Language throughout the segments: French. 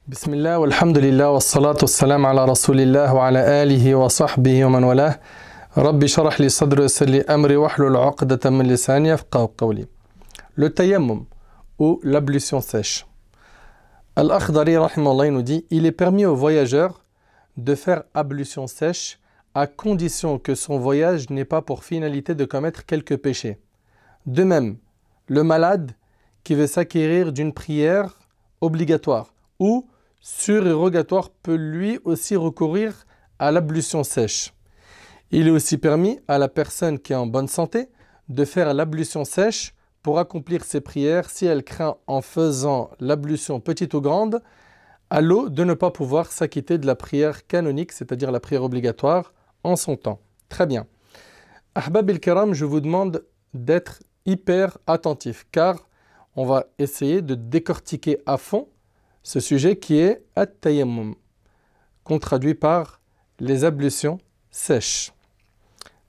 Bismillah, walhamdulillah, wassalatu wassalam ala rasulillah wa ala alihi wa sahbihi wa man walah. Rabbi sharah li sadri wa yassir li amri wahlul 'uqdatan min lisani yafqahu qawli. Le tayammum ou l'ablution sèche. Al-Akhdari rahimahullah nous dit: il est permis aux voyageurs de faire ablution sèche à condition que son voyage n'ait pas pour finalité de commettre quelques péchés. De même, le malade qui veut s'acquérir d'une prière obligatoire ou surérogatoire peut lui aussi recourir à l'ablution sèche. Il est aussi permis à la personne qui est en bonne santé de faire l'ablution sèche pour accomplir ses prières si elle craint en faisant l'ablution petite ou grande à l'eau de ne pas pouvoir s'acquitter de la prière canonique, c'est-à-dire la prière obligatoire, en son temps. Très bien. Ahbab el-Kiram, je vous demande d'être hyper attentif car on va essayer de décortiquer à fond ce sujet qui est at-tayammum, qu'on traduit par les ablutions sèches.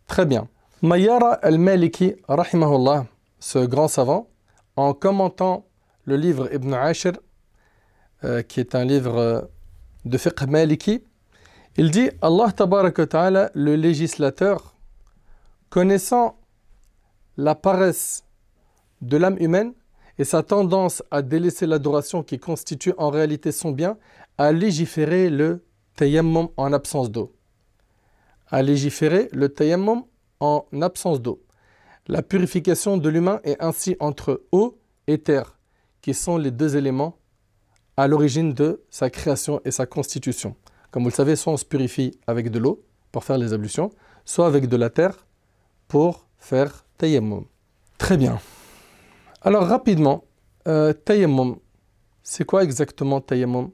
Très bien. Mayyara al-Maliki, rahimahullah, ce grand savant, en commentant le livre Ibn Ashir, qui est un livre de fiqh maliki, il dit: Allah tabaraka wa ta'ala, le législateur, connaissant la paresse de l'âme humaine et sa tendance à délaisser l'adoration qui constitue en réalité son bien, a légiféré le tayammum en absence d'eau. A légiféré le tayammum en absence d'eau. La purification de l'humain est ainsi entre eau et terre, qui sont les deux éléments à l'origine de sa création et sa constitution. Comme vous le savez, soit on se purifie avec de l'eau pour faire les ablutions, soit avec de la terre pour faire tayammum. Très bien. Alors rapidement, tayammum, c'est quoi exactement tayammum?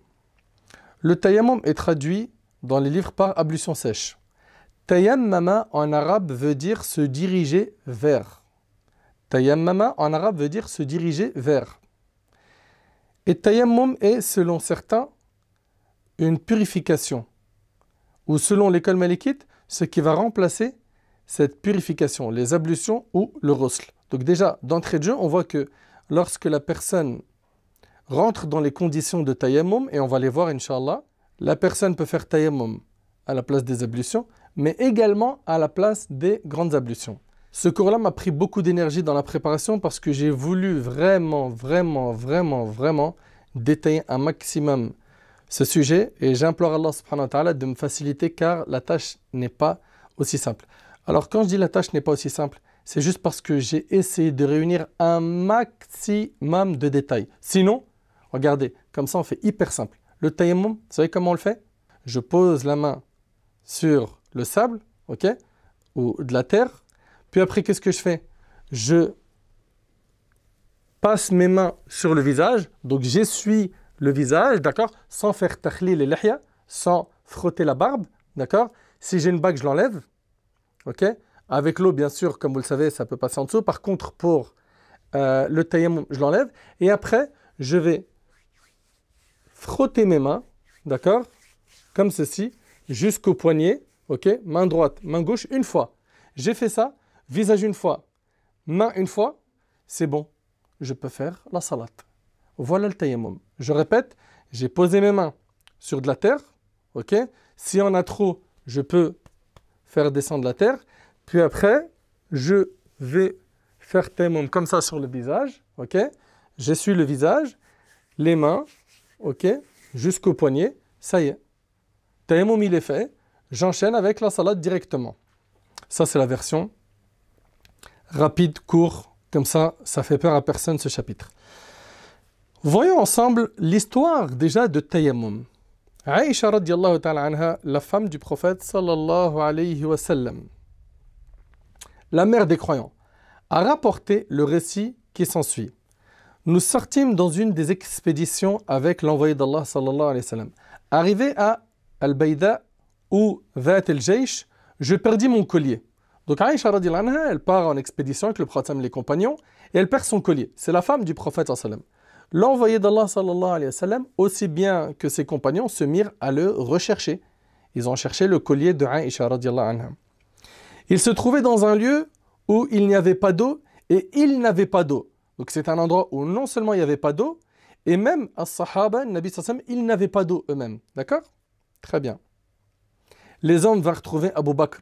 Le tayammum est traduit dans les livres par ablution sèche. Tayammama en arabe veut dire se diriger vers. Tayammama en arabe veut dire se diriger vers. Et tayammum est, selon certains, une purification. Ou selon l'école malikite, ce qui va remplacer cette purification, les ablutions ou le ghusl. Donc déjà, d'entrée de jeu, on voit que lorsque la personne rentre dans les conditions de tayammum, et on va les voir inch'Allah, la personne peut faire tayammum à la place des ablutions, mais également à la place des grandes ablutions. Ce cours-là m'a pris beaucoup d'énergie dans la préparation parce que j'ai voulu vraiment détailler un maximum ce sujet et j'implore Allah subhanahu wa ta'ala de me faciliter car la tâche n'est pas aussi simple. Alors quand je dis la tâche n'est pas aussi simple, c'est juste parce que j'ai essayé de réunir un maximum de détails. Sinon, regardez, comme ça on fait hyper simple. Le tayammum, vous savez comment on le fait? Je pose la main sur le sable, ok, ou de la terre. Puis après, qu'est-ce que je fais? Je passe mes mains sur le visage, donc j'essuie le visage, d'accord, sans faire takhlil et lihya, sans frotter la barbe, d'accord. Si j'ai une bague, je l'enlève, ok. Avec l'eau, bien sûr, comme vous le savez, ça peut passer en dessous. Par contre, pour le tayammum, je l'enlève. Et après, je vais frotter mes mains, d'accord, comme ceci, jusqu'au poignet, ok, main droite, main gauche, une fois. J'ai fait ça, visage une fois, main une fois, c'est bon. Je peux faire la salat. Voilà le tayammum. Je répète, j'ai posé mes mains sur de la terre, ok. Si on a trop, je peux faire descendre la terre. Puis après, je vais faire tayammum comme ça sur le visage, ok. J'essuie le visage, les mains, ok, jusqu'au poignet, ça y est. Tayammum, il est fait. J'enchaîne avec la salade directement. Ça, c'est la version rapide, court, comme ça fait peur à personne ce chapitre. Voyons ensemble l'histoire déjà de tayammum. Aïcha radiallahu ta'ala anha, la femme du prophète sallallahu alayhi wa sallam, la mère des croyants, a rapporté le récit qui s'ensuit. Nous sortîmes dans une des expéditions avec l'envoyé d'Allah sallallahu alayhi wa sallam. Arrivé à Al-Bayda ou Dhat el-Jaysh, je perdis mon collier. Donc Aïcha radiallahu anha, elle part en expédition avec le prophète et les compagnons et elle perd son collier. C'est la femme du prophète sallallahu alayhi wa sallam. L'envoyé d'Allah sallallahu alayhi wa sallam, aussi bien que ses compagnons, se mirent à le rechercher. Ils ont cherché le collier de Aïcha radiallahu anha. Il se trouvait dans un lieu où il n'y avait pas d'eau et il n'avait pas d'eau. Donc c'est un endroit où non seulement il n'y avait pas d'eau Et même as-Sahaba, Nabi sallam, ils n'avaient pas d'eau eux-mêmes. D'accord? Très bien. Les hommes vont retrouver Abu Bakr,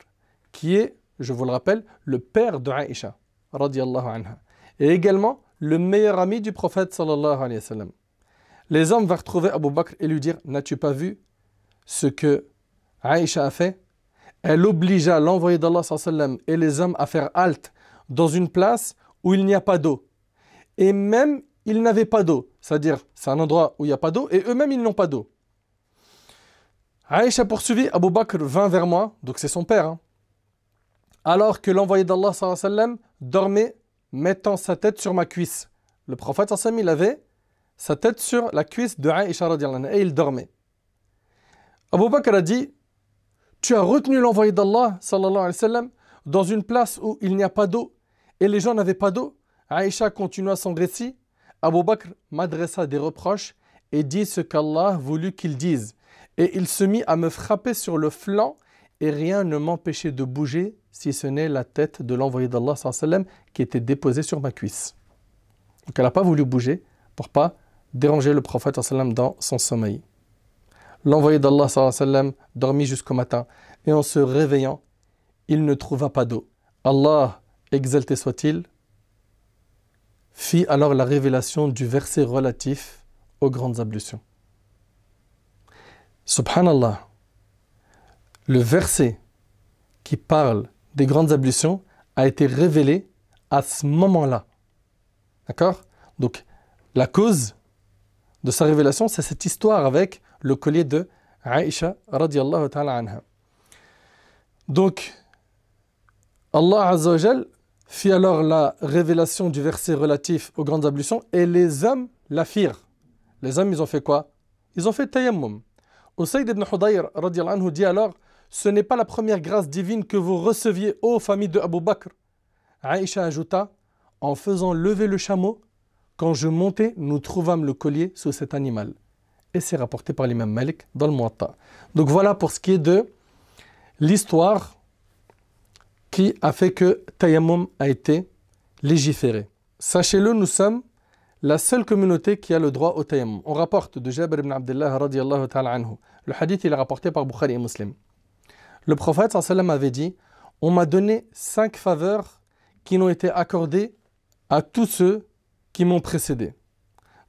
qui est, je vous le rappelle, le père de Aïcha, radiyallahu anha. Et également le meilleur ami du prophète, sallallahu alayhi wa sallam. Les hommes vont retrouver Abu Bakr et lui dire, n'as-tu pas vu ce que Aïcha a fait? Elle obligea l'envoyé d'Allah sallallahu alayhi wa sallam et les hommes à faire halte dans une place où il n'y a pas d'eau. Et même, ils n'avaient pas d'eau. C'est-à-dire, c'est un endroit où il n'y a pas d'eau et eux-mêmes, ils n'ont pas d'eau. Aïcha poursuivit, Abu Bakr vint vers moi, donc c'est son père, hein, alors que l'envoyé d'Allah sallallahu alayhi wa sallam dormait, mettant sa tête sur ma cuisse. Le prophète sallallahu alayhi wa sallam, il avait sa tête sur la cuisse de Aïcha radiyallahu anha et il dormait. Abu Bakr a dit, tu as retenu l'envoyé d'Allah sallallahu alayhi wa sallam dans une place où il n'y a pas d'eau et les gens n'avaient pas d'eau. Aïcha continua son récit. Abu Bakr m'adressa des reproches et dit ce qu'Allah voulut qu'il dise. Et il se mit à me frapper sur le flanc et rien ne m'empêchait de bouger si ce n'est la tête de l'envoyé d'Allah sallallahu alayhi wa sallam qui était déposée sur ma cuisse. Donc elle n'a pas voulu bouger pour ne pas déranger le prophète sallallahu alayhi wa sallam dans son sommeil. L'envoyé d'Allah sallallahu alayhi wa sallam dormit jusqu'au matin et en se réveillant, il ne trouva pas d'eau. Allah, exalté soit-il, fit alors la révélation du verset relatif aux grandes ablutions. Subhanallah, le verset qui parle des grandes ablutions a été révélé à ce moment-là. D'accord? Donc, la cause de sa révélation, c'est cette histoire avec le collier de Aïcha radiyallahu ta'ala anha. Donc, Allah Azza wa Jal fit alors la révélation du verset relatif aux grandes ablutions et les hommes la firent. Les hommes, ils ont fait quoi? Ils ont fait tayammum. Usayd ibn Hudayr radiyallahu anhu dit alors, ce n'est pas la première grâce divine que vous receviez, ô famille de Abu Bakr. Aïcha ajouta, en faisant lever le chameau, quand je montais, nous trouvâmes le collier sous cet animal. Et c'est rapporté par l'imam Malik dans le Muwatta. Donc voilà pour ce qui est de l'histoire qui a fait que Tayammum a été légiféré. Sachez-le, nous sommes la seule communauté qui a le droit au Tayammum. On rapporte de Jabir ibn Abdullah radiyallahu ta'ala anhu. Le hadith il est rapporté par Bukhari et Muslim. Le prophète sallallahu alayhi wa sallam avait dit, on m'a donné 5 faveurs qui n'ont été accordées à tous ceux qui m'ont précédé.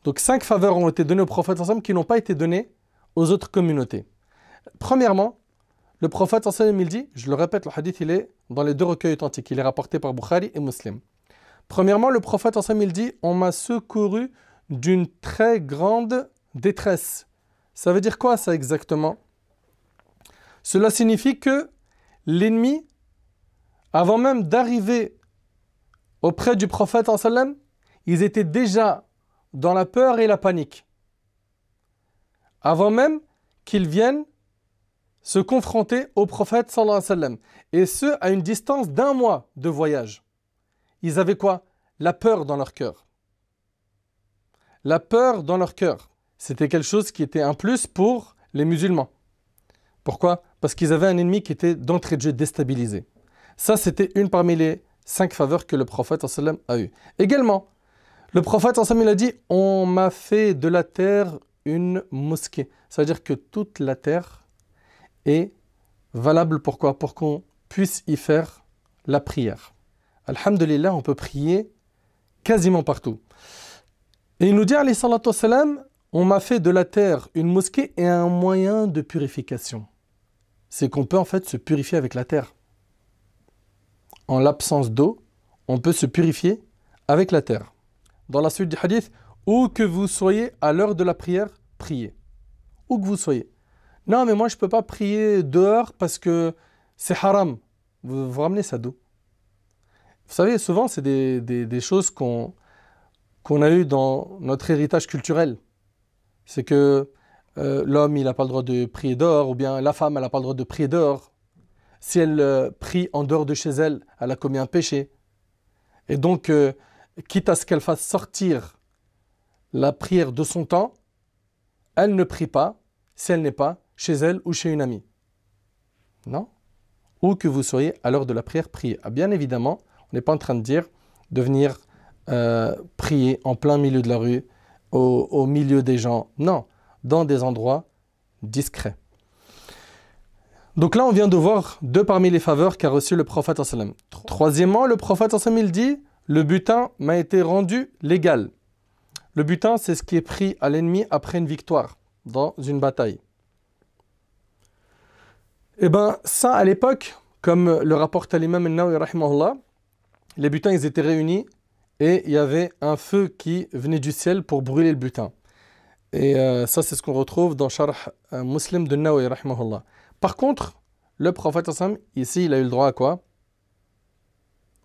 Donc 5 faveurs ont été données au prophète sallallahu alayhi wa sallam qui n'ont pas été données aux autres communautés. Premièrement, le prophète sallallahu alayhi wa sallam il dit, je le répète, le hadith il est dans les 2 recueils authentiques, il est rapporté par Bukhari et Muslim. Premièrement, le prophète sallallahu alayhi wa sallam il dit, on m'a secouru d'une très grande détresse. Ça veut dire quoi ça exactement? Cela signifie que l'ennemi, avant même d'arriver auprès du prophète sallallahu alayhi wa sallam, ils étaient déjà dans la peur et la panique. Avant même qu'ils viennent se confronter au prophète sallallahu alayhi wa sallam. Et ce, à une distance d'1 mois de voyage. Ils avaient quoi? La peur dans leur cœur. La peur dans leur cœur. C'était quelque chose qui était un plus pour les musulmans. Pourquoi? Parce qu'ils avaient un ennemi qui était d'entrée de jeu déstabilisé. Ça, c'était une parmi les 5 faveurs que le prophète sallallahu alayhi wa sallam a eues. Également, le prophète sallallahu alayhi wa sallam il a dit, on m'a fait de la terre une mosquée. Ça veut dire que toute la terre est valable. Pourquoi? Pour qu'on puisse y faire la prière. Alhamdulillah, on peut prier quasiment partout. Et il nous dit, alayhi salatu wassalam, on m'a fait de la terre une mosquée et un moyen de purification. C'est qu'on peut en fait se purifier avec la terre. En l'absence d'eau, on peut se purifier avec la terre. Dans la suite du hadith, où que vous soyez à l'heure de la prière, priez. Où que vous soyez. Non, mais moi je ne peux pas prier dehors parce que c'est haram. Vous ramenez ça d'où? Vous savez, souvent c'est des choses qu'on a eues dans notre héritage culturel. C'est que l'homme il n'a pas le droit de prier dehors, ou bien la femme elle n'a pas le droit de prier dehors. Si elle prie en dehors de chez elle, elle a commis un péché. Et donc, quitte à ce qu'elle fasse sortir la prière de son temps, elle ne prie pas si elle n'est pas chez elle ou chez une amie. Non? Où que vous soyez à l'heure de la prière, priez. Ah, bien évidemment, on n'est pas en train de dire de venir prier en plein milieu de la rue, au milieu des gens. Non, dans des endroits discrets. Donc là, on vient de voir deux parmi les faveurs qu'a reçu le prophète. Troisièmement, le prophète, il dit, le butin m'a été rendu légal. Le butin, c'est ce qui est pris à l'ennemi après une victoire dans une bataille. Et bien, ça, à l'époque, comme le rapporte l'imam al-Nawawi, rahimahullah, les butins, ils étaient réunis et il y avait un feu qui venait du ciel pour brûler le butin. Et ça, c'est ce qu'on retrouve dans Sharh Muslim de Nawawi, rahimahullah. Par contre, le prophète, ici, il a eu le droit à quoi?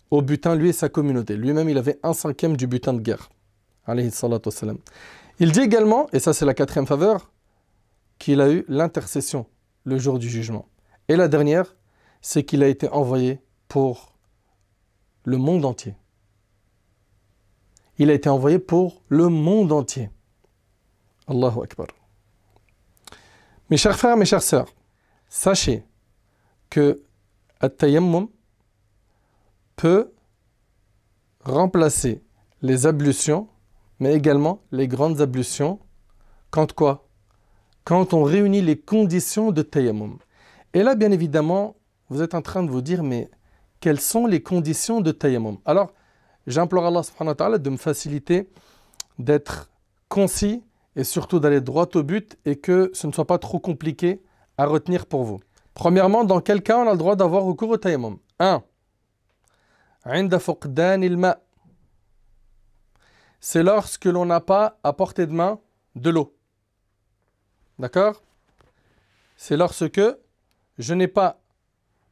Au butin, lui et sa communauté. Lui-même, il avait 1/5 du butin de guerre. Alayhi salatu wassalam. Il dit également, et ça c'est la quatrième faveur, qu'il a eu l'intercession le jour du jugement. Et la dernière, c'est qu'il a été envoyé pour le monde entier. Il a été envoyé pour le monde entier. Allahu Akbar. Mes chers frères, mes chères sœurs, sachez que at-tayammum peut remplacer les ablutions, mais également les grandes ablutions. Quand quoi? Quand on réunit les conditions de tayammum. Et là, bien évidemment, vous êtes en train de vous dire, mais quelles sont les conditions de tayammum? Alors, j'implore Allah subhanahu wa ta'ala de me faciliter, d'être concis et surtout d'aller droit au but et que ce ne soit pas trop compliqué à retenir pour vous. Premièrement, dans quel cas on a le droit d'avoir recours au tayammum? 1. عند فقدان الماء. C'est lorsque l'on n'a pas à portée de main de l'eau. D'accord? C'est lorsque je n'ai pas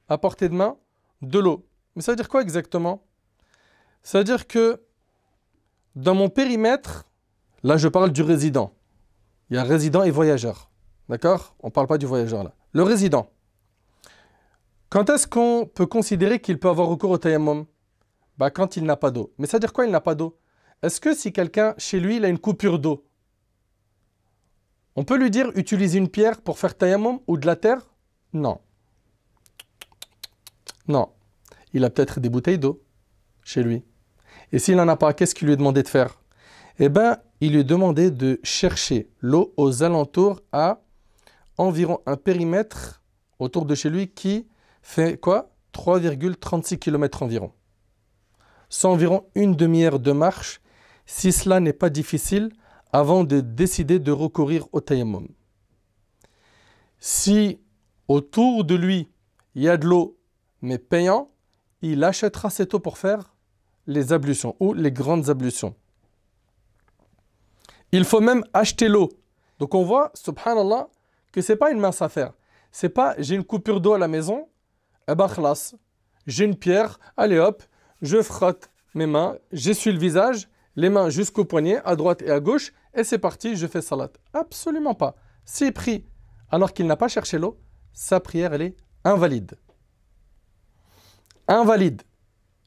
à portée de main de l'eau. Mais ça veut dire quoi exactement? Ça veut dire que dans mon périmètre, là je parle du résident. Il y a résident et voyageur. D'accord? On ne parle pas du voyageur là. Le résident. Quand est-ce qu'on peut considérer qu'il peut avoir recours au tayammum? Bah, quand il n'a pas d'eau. Mais ça veut dire quoi, il n'a pas d'eau? Est-ce que si quelqu'un, chez lui, il a une coupure d'eau, on peut lui dire utiliser une pierre pour faire tayammum ou de la terre? Non. Non. Il a peut-être des bouteilles d'eau chez lui. Et s'il n'en a pas, qu'est-ce qu'il lui est demandé de faire? Eh bien, il lui est demandé de chercher l'eau aux alentours à environ un périmètre autour de chez lui qui fait quoi? 3,36 km environ. C'est environ une demi-heure de marche, si cela n'est pas difficile, avant de décider de recourir au tayammum. Si autour de lui, il y a de l'eau, mais payant, il achètera cette eau pour faire les ablutions ou les grandes ablutions. Il faut même acheter l'eau. Donc on voit, subhanallah, que ce n'est pas une mince affaire. C'est pas j'ai une coupure d'eau à la maison, eh ben khlas, j'ai une pierre, allez hop, je frotte mes mains, j'essuie le visage, les mains jusqu'au poignet, à droite et à gauche, et c'est parti, je fais salat. Absolument pas. S'il prie alors qu'il n'a pas cherché l'eau, sa prière, elle est invalide. Invalide.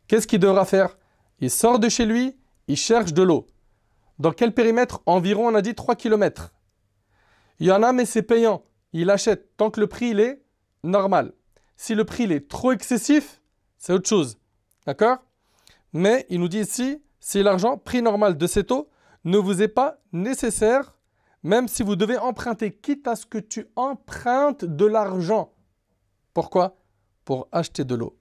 Qu'est-ce qu'il devra faire? Il sort de chez lui, il cherche de l'eau. Dans quel périmètre? Environ, on a dit 3 km. Il y en a, mais c'est payant. Il achète tant que le prix il est normal. Si le prix il est trop excessif, c'est autre chose. D'accord? Mais il nous dit ici, si l'argent, prix normal de cette eau, ne vous est pas nécessaire, même si vous devez emprunter, quitte à ce que tu empruntes de l'argent. Pourquoi? Pour acheter de l'eau.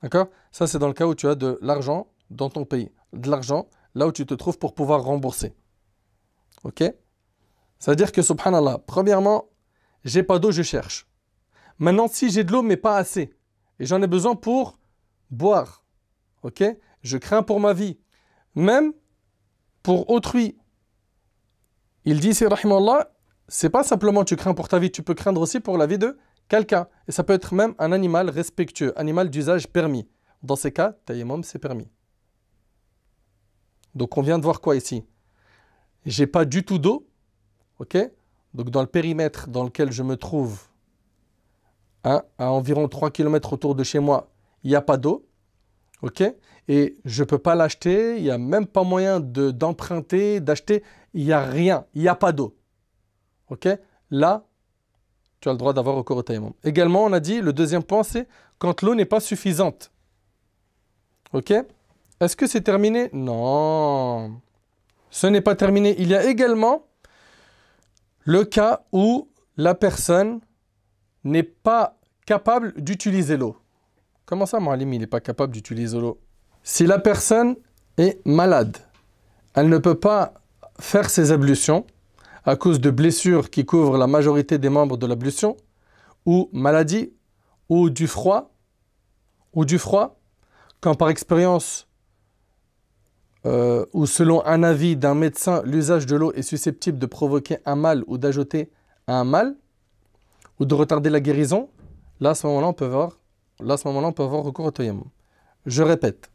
D'accord? Ça, c'est dans le cas où tu as de l'argent dans ton pays. De l'argent là où tu te trouves pour pouvoir rembourser. Ok? Ça veut dire que, subhanallah, premièrement, j'ai pas d'eau, je cherche. Maintenant, si j'ai de l'eau, mais pas assez, et j'en ai besoin pour boire, ok? Je crains pour ma vie, même pour autrui. Il dit, c'est rahimallah, c'est pas simplement tu crains pour ta vie, tu peux craindre aussi pour la vie de quelqu'un. Et ça peut être même un animal respectueux, animal d'usage permis. Dans ces cas, tayammum, c'est permis. Donc on vient de voir quoi ici? J'ai pas du tout d'eau, ok? Donc dans le périmètre dans lequel je me trouve, à environ 3 km autour de chez moi, il n'y a pas d'eau, ok? Et je ne peux pas l'acheter, il n'y a même pas moyen d'emprunter, d'acheter, il n'y a rien, il n'y a pas d'eau, ok? Là, tu as le droit d'avoir recours au tayammum. Également, on a dit, le deuxième point, c'est quand l'eau n'est pas suffisante, ok? Est-ce que c'est terminé? Non. ce n'est pas terminé. Il y a également le cas où la personne n'est pas capable d'utiliser l'eau. Comment ça, Moualim, il n'est pas capable d'utiliser l'eau? Si la personne est malade, elle ne peut pas faire ses ablutions à cause de blessures qui couvrent la majorité des membres de l'ablution, ou maladie, ou du froid, quand par expérience ou selon un avis d'un médecin, l'usage de l'eau est susceptible de provoquer un mal ou d'ajouter un mal, ou de retarder la guérison, là, à ce moment-là, on peut avoir recours au tayammum. Je répète.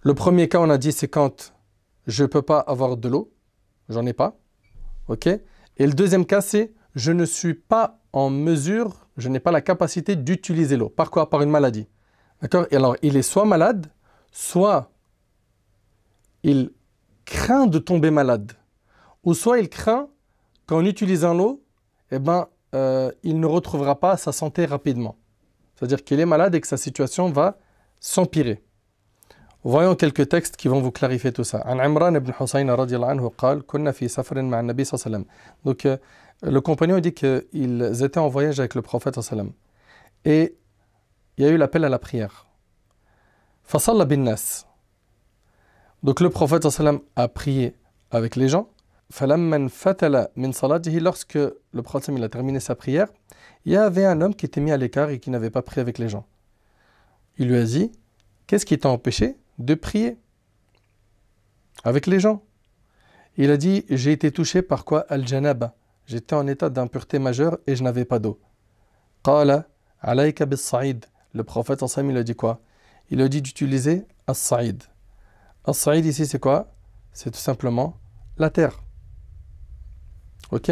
Le premier cas, on a dit, c'est quand je ne peux pas avoir de l'eau, j'en ai pas, ok? Et le deuxième cas, c'est je ne suis pas en mesure, je n'ai pas la capacité d'utiliser l'eau. Par quoi? Par une maladie. D'accord? Et alors, il est soit malade, soit il craint de tomber malade, ou soit il craint qu'en utilisant l'eau, eh ben, il ne retrouvera pas sa santé rapidement. C'est-à-dire qu'il est malade et que sa situation va s'empirer. Voyons quelques textes qui vont vous clarifier tout ça. An Imran ibn Husayn radiyallahu anhu قال كنا في سفر مع النبي صلى الله عليه وسلم. Donc le compagnon dit qu'ils étaient en voyage avec le prophète صلى الله عليه وسلم. Et il y a eu l'appel à la prière. فصلى بالناس. Donc le prophète صلى الله عليه وسلم a prié avec les gens. فلما انفتل من صلاته, lorsque le prophète il a terminé sa prière, il y avait un homme qui était mis à l'écart et qui n'avait pas prié avec les gens. Il lui a dit, qu'est-ce qui t'a empêché de prier avec les gens? Il a dit, j'ai été touché par quoi? Al-janaba. J'étais en état d'impureté majeure et je n'avais pas d'eau. Qala alayka bis-sa'id. Le prophète il a dit quoi? Il a dit d'utiliser as-sa'id. As-sa'id ici c'est quoi? C'est tout simplement la terre. Ok?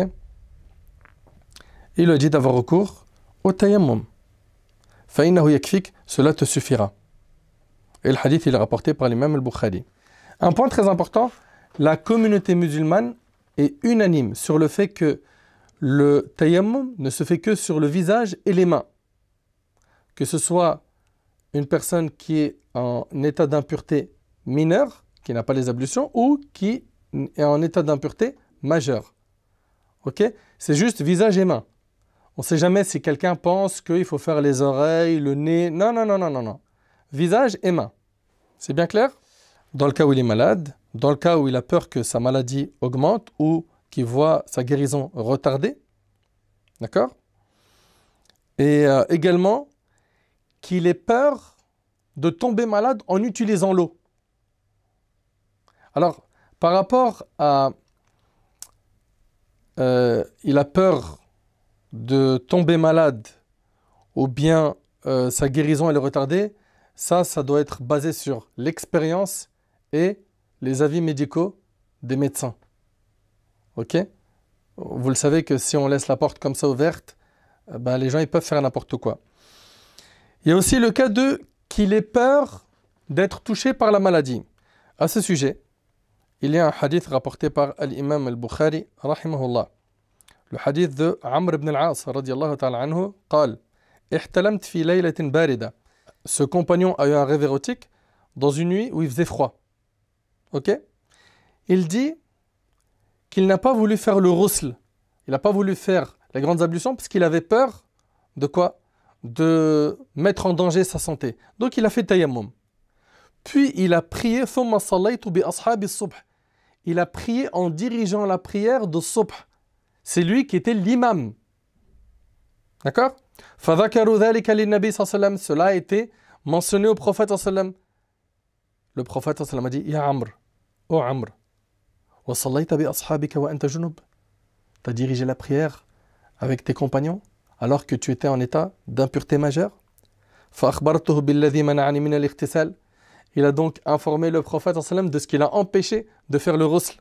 Il a dit d'avoir recours au tayammum. Fa'innahu yakfik, cela te suffira. Et le hadith, il est rapporté par l'imam al-Bukhari. Un point très important, la communauté musulmane est unanime sur le fait que le tayammum ne se fait que sur le visage et les mains. Que ce soit une personne qui est en état d'impureté mineure, qui n'a pas les ablutions, ou qui est en état d'impureté majeure. Ok? C'est juste visage et mains. On ne sait jamais si quelqu'un pense qu'il faut faire les oreilles, le nez. Non, non, non, non, non, non. Visage et mains. C'est bien clair? Dans le cas où il est malade, dans le cas où il a peur que sa maladie augmente ou qu'il voit sa guérison retardée. D'accord? Et également, qu'il ait peur de tomber malade en utilisant l'eau. Alors, par rapport à... il a peur de tomber malade ou bien sa guérison elle est retardée, ça doit être basé sur l'expérience et les avis médicaux des médecins. Ok? Vous le savez que si on laisse la porte comme ça ouverte, ben les gens ils peuvent faire n'importe quoi. Il y a aussi le cas de qu'il ait peur d'être touché par la maladie. À ce sujet, il y a un hadith rapporté par l'imam al-Bukhari, rahimahullah. Le hadith de Amr ibn al-As, radiyallahu ta'ala anhu, قال احتلمت في ليلة باردة. Ce compagnon a eu un rêve érotique dans une nuit où il faisait froid. Ok? Il dit qu'il n'a pas voulu faire le ghusl. Il n'a pas voulu faire les grandes ablutions parce qu'il avait peur de quoi? De mettre en danger sa santé. Donc il a fait tayammum. Puis il a prié ثم صليت بأصحاب الصبح. Il a prié en dirigeant la prière de subh. C'est lui qui était l'imam. D'accord? فذكروا ذلك للنبي صلى الله عليه وسلم. Cela a été mentionné au prophète صلى الله عليه وسلم. Le prophète صلى الله عليه وسلم a dit, Ya Amr, ô Amr, وصليت بأصحابك وأنت جنب. Tu as dirigé la prière avec tes compagnons alors que tu étais en état d'impureté majeure. فأخبرته بالذي منعني من الاغتسال. Il a donc informé le prophète صلى الله عليه وسلم de ce qui l'a empêché de faire le ghusl.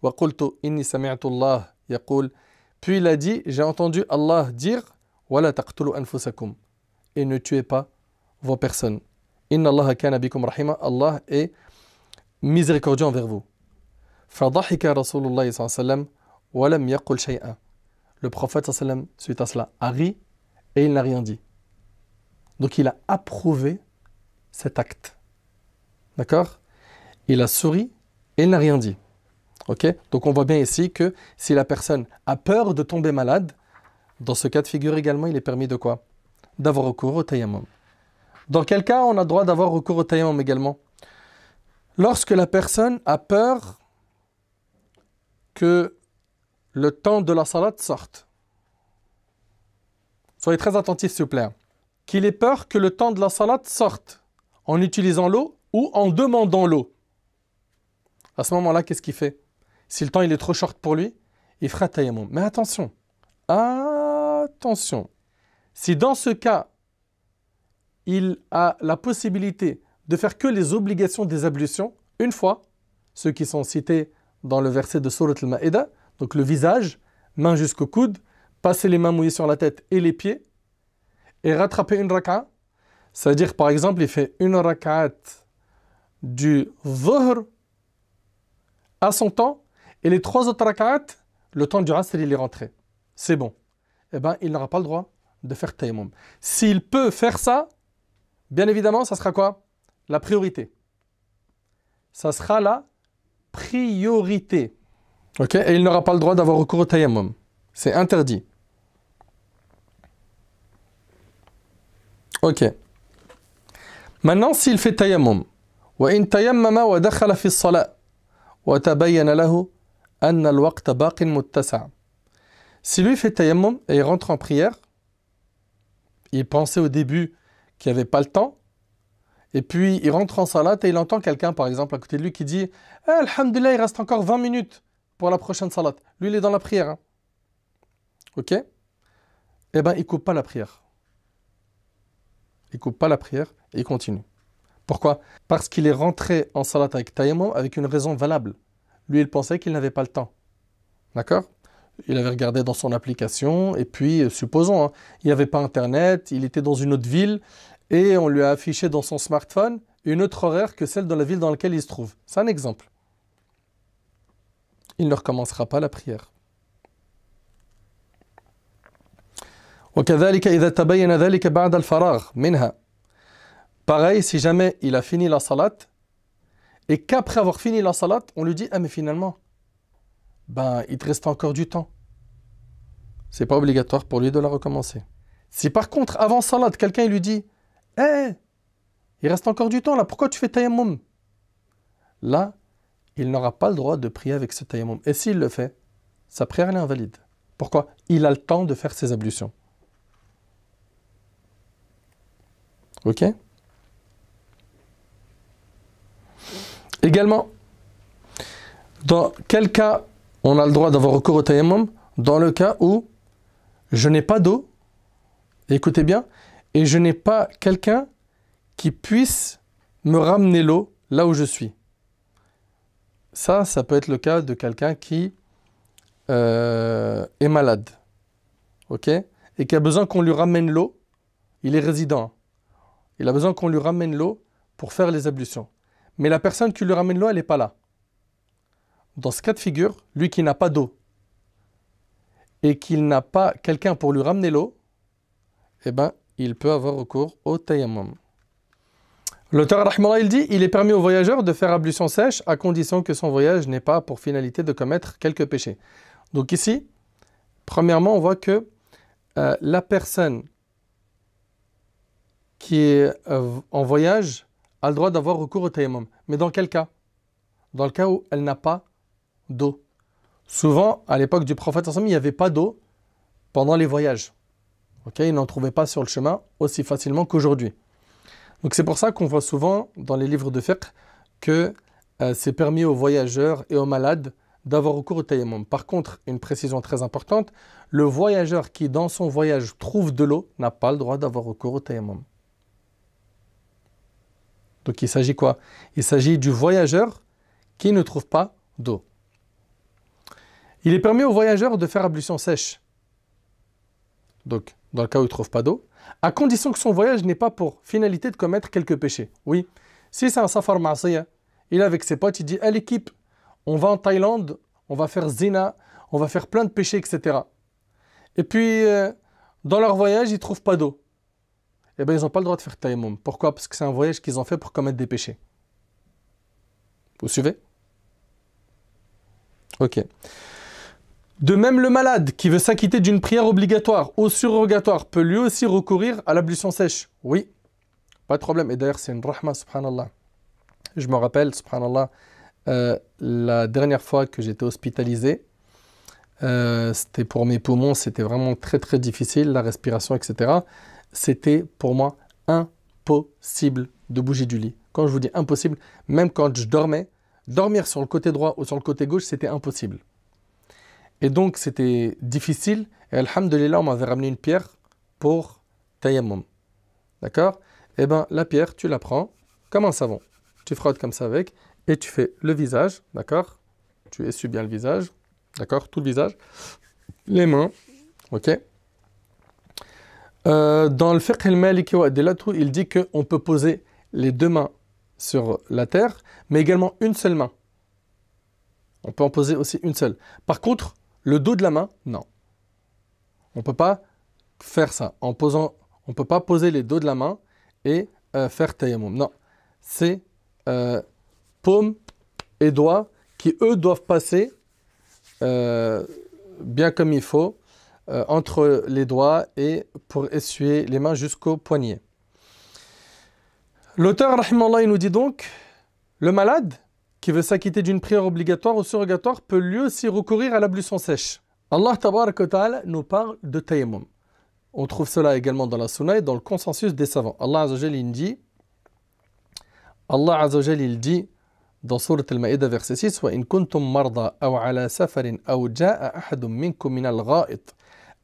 وقلت إني سمعت الله يقول. Puis il a dit, j'ai entendu Allah dire, ولا تقتلوا أنفسكم. Et ne tuez pas vos personnes. إن الله كان بكم رحيما. Allah est miséricordieux envers vous. فضحك رسول الله صلى الله عليه وسلم ولم يقل شيئا. Le prophète صلى الله عليه وسلم, suite à cela, a ri et il n'a rien dit. Donc il a approuvé cet acte. D'accord? Il a souri Et il n'a rien dit. Ok? Donc on voit bien ici que si la personne a peur de tomber malade, dans ce cas de figure également, il est permis de quoi? D'avoir recours au tayammum. Dans quel cas on a le droit d'avoir recours au tayammum également? Lorsque la personne a peur que le temps de la salat sorte. Soyez très attentifs s'il vous plaît. Qu'il ait peur que le temps de la salat sorte en utilisant l'eau ou en demandant l'eau. À ce moment-là, qu'est-ce qu'il fait? Si le temps il est trop short pour lui, il fera tayammum. Mais attention, attention. Si dans ce cas, il a la possibilité de faire que les obligations des ablutions, une fois, ceux qui sont cités dans le verset de Surat al-Ma'ida, donc le visage, main jusqu'au coude, passer les mains mouillées sur la tête et les pieds, et rattraper une raka'a, c'est-à-dire par exemple, il fait une raka'at du dhuhr à son temps, et les 3 autres raka'at, le temps du asr, il est rentré. C'est bon. Eh bien, il n'aura pas le droit de faire tayammum. S'il peut faire ça, bien évidemment, ça sera quoi? La priorité. Ça sera la priorité. Ok? Et il n'aura pas le droit d'avoir recours au tayammum. C'est interdit. Ok. Maintenant, s'il fait tayammum, وإن تيمم ودخل في الصلاة وتبين له أن الوقت باق متسع. Si lui fait tayammum et il rentre en prière, il pensait au début qu'il n'y avait pas le temps, et puis il rentre en salat et il entend quelqu'un, par exemple, à côté de lui qui dit « Alhamdulillah, il reste encore 20 minutes pour la prochaine salat. » Lui, il est dans la prière. Hein. Ok? Eh bien, il ne coupe pas la prière. Il ne coupe pas la prière et il continue. Pourquoi? Parce qu'il est rentré en salat avec tayammum avec une raison valable. Lui, il pensait qu'il n'avait pas le temps. D'accord? Il avait regardé dans son application, et puis, supposons, hein, il n'y avait pas Internet, il était dans une autre ville, et on lui a affiché dans son smartphone une autre horaire que celle de la ville dans laquelle il se trouve. C'est un exemple. Il ne recommencera pas la prière. وكذلك إذا تبين ذلك بعد الفراغ منها. Pareil, si jamais il a fini la salat, et qu'après avoir fini la salat, on lui dit « Ah mais finalement, ben, il te reste encore du temps. » C'est pas obligatoire pour lui de la recommencer. Si par contre, avant salat, quelqu'un lui dit « Eh, il reste encore du temps là, pourquoi tu fais tayammum ?» Là, il n'aura pas le droit de prier avec ce tayammum. Et s'il le fait, sa prière elle est invalide. Pourquoi? Il a le temps de faire ses ablutions. Ok? Également, dans quel cas on a le droit d'avoir recours au tayammum? Dans le cas où je n'ai pas d'eau, écoutez bien, et je n'ai pas quelqu'un qui puisse me ramener l'eau là où je suis. Ça peut être le cas de quelqu'un qui est malade, ok? Et qui a besoin qu'on lui ramène l'eau. Il est résident. Il a besoin qu'on lui ramène l'eau pour faire les ablutions. Mais la personne qui lui ramène l'eau, elle n'est pas là. Dans ce cas de figure, lui qui n'a pas d'eau et qu'il n'a pas quelqu'un pour lui ramener l'eau, eh ben, il peut avoir recours au tayammum. L'auteur, rahimahullah, il dit, il est permis au voyageur de faire ablution sèche à condition que son voyage n'ait pas pour finalité de commettre quelques péchés. Donc ici, premièrement, on voit que la personne qui est en voyage a le droit d'avoir recours au tayammum. Mais dans quel cas? Dans le cas où elle n'a pas d'eau. Souvent, à l'époque du prophète, il n'y avait pas d'eau pendant les voyages. Okay, ils n'en trouvaient pas sur le chemin aussi facilement qu'aujourd'hui. Donc c'est pour ça qu'on voit souvent dans les livres de fiqh que c'est permis aux voyageurs et aux malades d'avoir recours au tayammum. Par contre, une précision très importante, le voyageur qui dans son voyage trouve de l'eau n'a pas le droit d'avoir recours au tayammum. Donc il s'agit quoi? Il s'agit du voyageur qui ne trouve pas d'eau. Il est permis aux voyageurs de faire ablution sèche. Donc, dans le cas où il ne trouve pas d'eau, à condition que son voyage n'ait pas pour finalité de commettre quelques péchés. Oui, si c'est un safar ma'asiya, il est avec ses potes, il dit « À l'équipe, on va en Thaïlande, on va faire zina, on va faire plein de péchés, etc. » Et puis, dans leur voyage, ils ne trouvent pas d'eau. Eh bien, ils n'ont pas le droit de faire tayammum. Pourquoi? Parce que c'est un voyage qu'ils ont fait pour commettre des péchés. Vous suivez? Ok. De même, le malade qui veut s'acquitter d'une prière obligatoire ou surrogatoire peut lui aussi recourir à l'ablution sèche. Oui, pas de problème. Et d'ailleurs, c'est une rahma, subhanallah. Je me rappelle, subhanallah, la dernière fois que j'étais hospitalisé, c'était pour mes poumons, c'était vraiment très très difficile, la respiration, etc. C'était pour moi impossible de bouger du lit. Quand je vous dis impossible, même quand je dormais, dormir sur le côté droit ou sur le côté gauche, c'était impossible. Et donc, c'était difficile. Et alhamdulillah, on m'avait ramené une pierre pour tayammum. D'accord? Eh bien, la pierre, tu la prends comme un savon. Tu frottes comme ça avec et tu fais le visage. D'accord? Tu essuies bien le visage. D'accord? Tout le visage. Les mains. Ok? Dans le fiqh al-maliki wa adilatu, il dit qu'on peut poser les deux mains sur la terre, mais également une seule main. On peut en poser aussi une seule. Par contre, le dos de la main, non. On ne peut pas faire ça. On ne peut pas poser les dos de la main et faire tayammum. Non. C'est paume et doigts qui, eux, doivent passer bien comme il faut entre les doigts et pour essuyer les mains jusqu'au poignet. L'auteur, rahimallah, il nous dit donc, le malade qui veut s'acquitter d'une prière obligatoire ou surrogatoire peut lui aussi recourir à l'ablution sèche. Allah tabaraka wa ta'ala nous parle de tayammum. On trouve cela également dans la sunna et dans le consensus des savants. Allah Azza wa Jalla il dit dans Sourate Al-Ma'idah verset 6 وَإِن كُنْتُمْ مَرْضَى أَوْ عَلَى سَفَرٍ أَوْ جَاءَ أَحَدٌ مِّنكُم مِّنَ الْغَائِطِ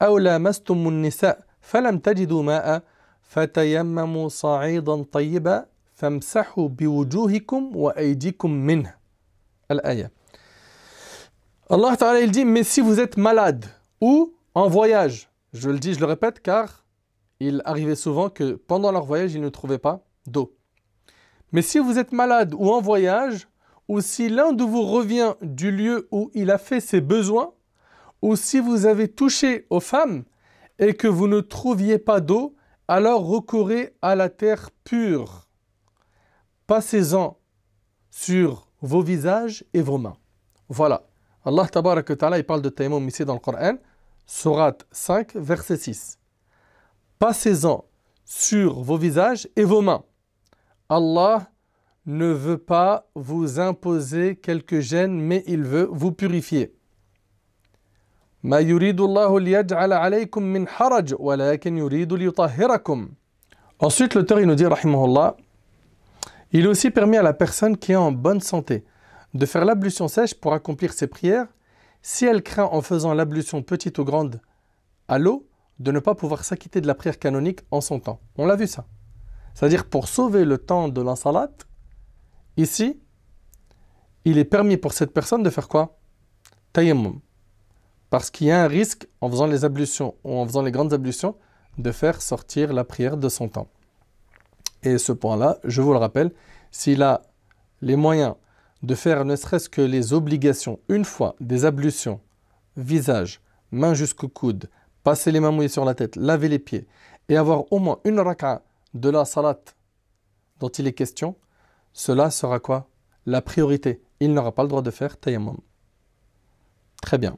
أَوْ لَامَسْتُمُ النِّسَاءَ فَلَمْ تَجِدُوا مَاءً فَتَيَمَّمُوا صَعِيدًا طَيِّبًا فَامْسَحُوا بِوُجُوهِكُمْ وَأَيْدِيكُمْ مِنْهُ. Al-Aya. Allah Ta'ala il dit, mais si vous êtes malade ou en voyage, je le dis, je le répète, car il arrivait souvent que pendant leur voyage, ils ne trouvaient pas d'eau. Mais si vous êtes malade ou en voyage, ou si l'un de vous revient du lieu où il a fait ses besoins, ou si vous avez touché aux femmes et que vous ne trouviez pas d'eau, alors recourez à la terre pure. Passez-en sur vos visages et vos mains. Voilà. Allah tabaraka wa ta'ala, il parle de tayammum ici dans le Coran, Sourate 5, verset 6. Passez-en sur vos visages et vos mains. Allah ne veut pas vous imposer quelque gêne, mais il veut vous purifier. Ma yuridu Allahu liyaj'ala alaykum min haraj, walakin yuridu liyutahhirakum. Ensuite, l'auteur il nous dit, rahimahullah, il est aussi permis à la personne qui est en bonne santé de faire l'ablution sèche pour accomplir ses prières, si elle craint en faisant l'ablution petite ou grande à l'eau, de ne pas pouvoir s'acquitter de la prière canonique en son temps. On l'a vu ça. C'est-à-dire pour sauver le temps de la salat, ici, il est permis pour cette personne de faire quoi? Tayammum. Parce qu'il y a un risque, en faisant les ablutions ou en faisant les grandes ablutions, de faire sortir la prière de son temps. Et ce point-là, je vous le rappelle, s'il a les moyens de faire ne serait-ce que les obligations, une fois, des ablutions, visage, main jusqu'au coude, passer les mains mouillées sur la tête, laver les pieds, et avoir au moins une raka'a de la salat dont il est question, cela sera quoi? La priorité. Il n'aura pas le droit de faire tayammum. Très bien.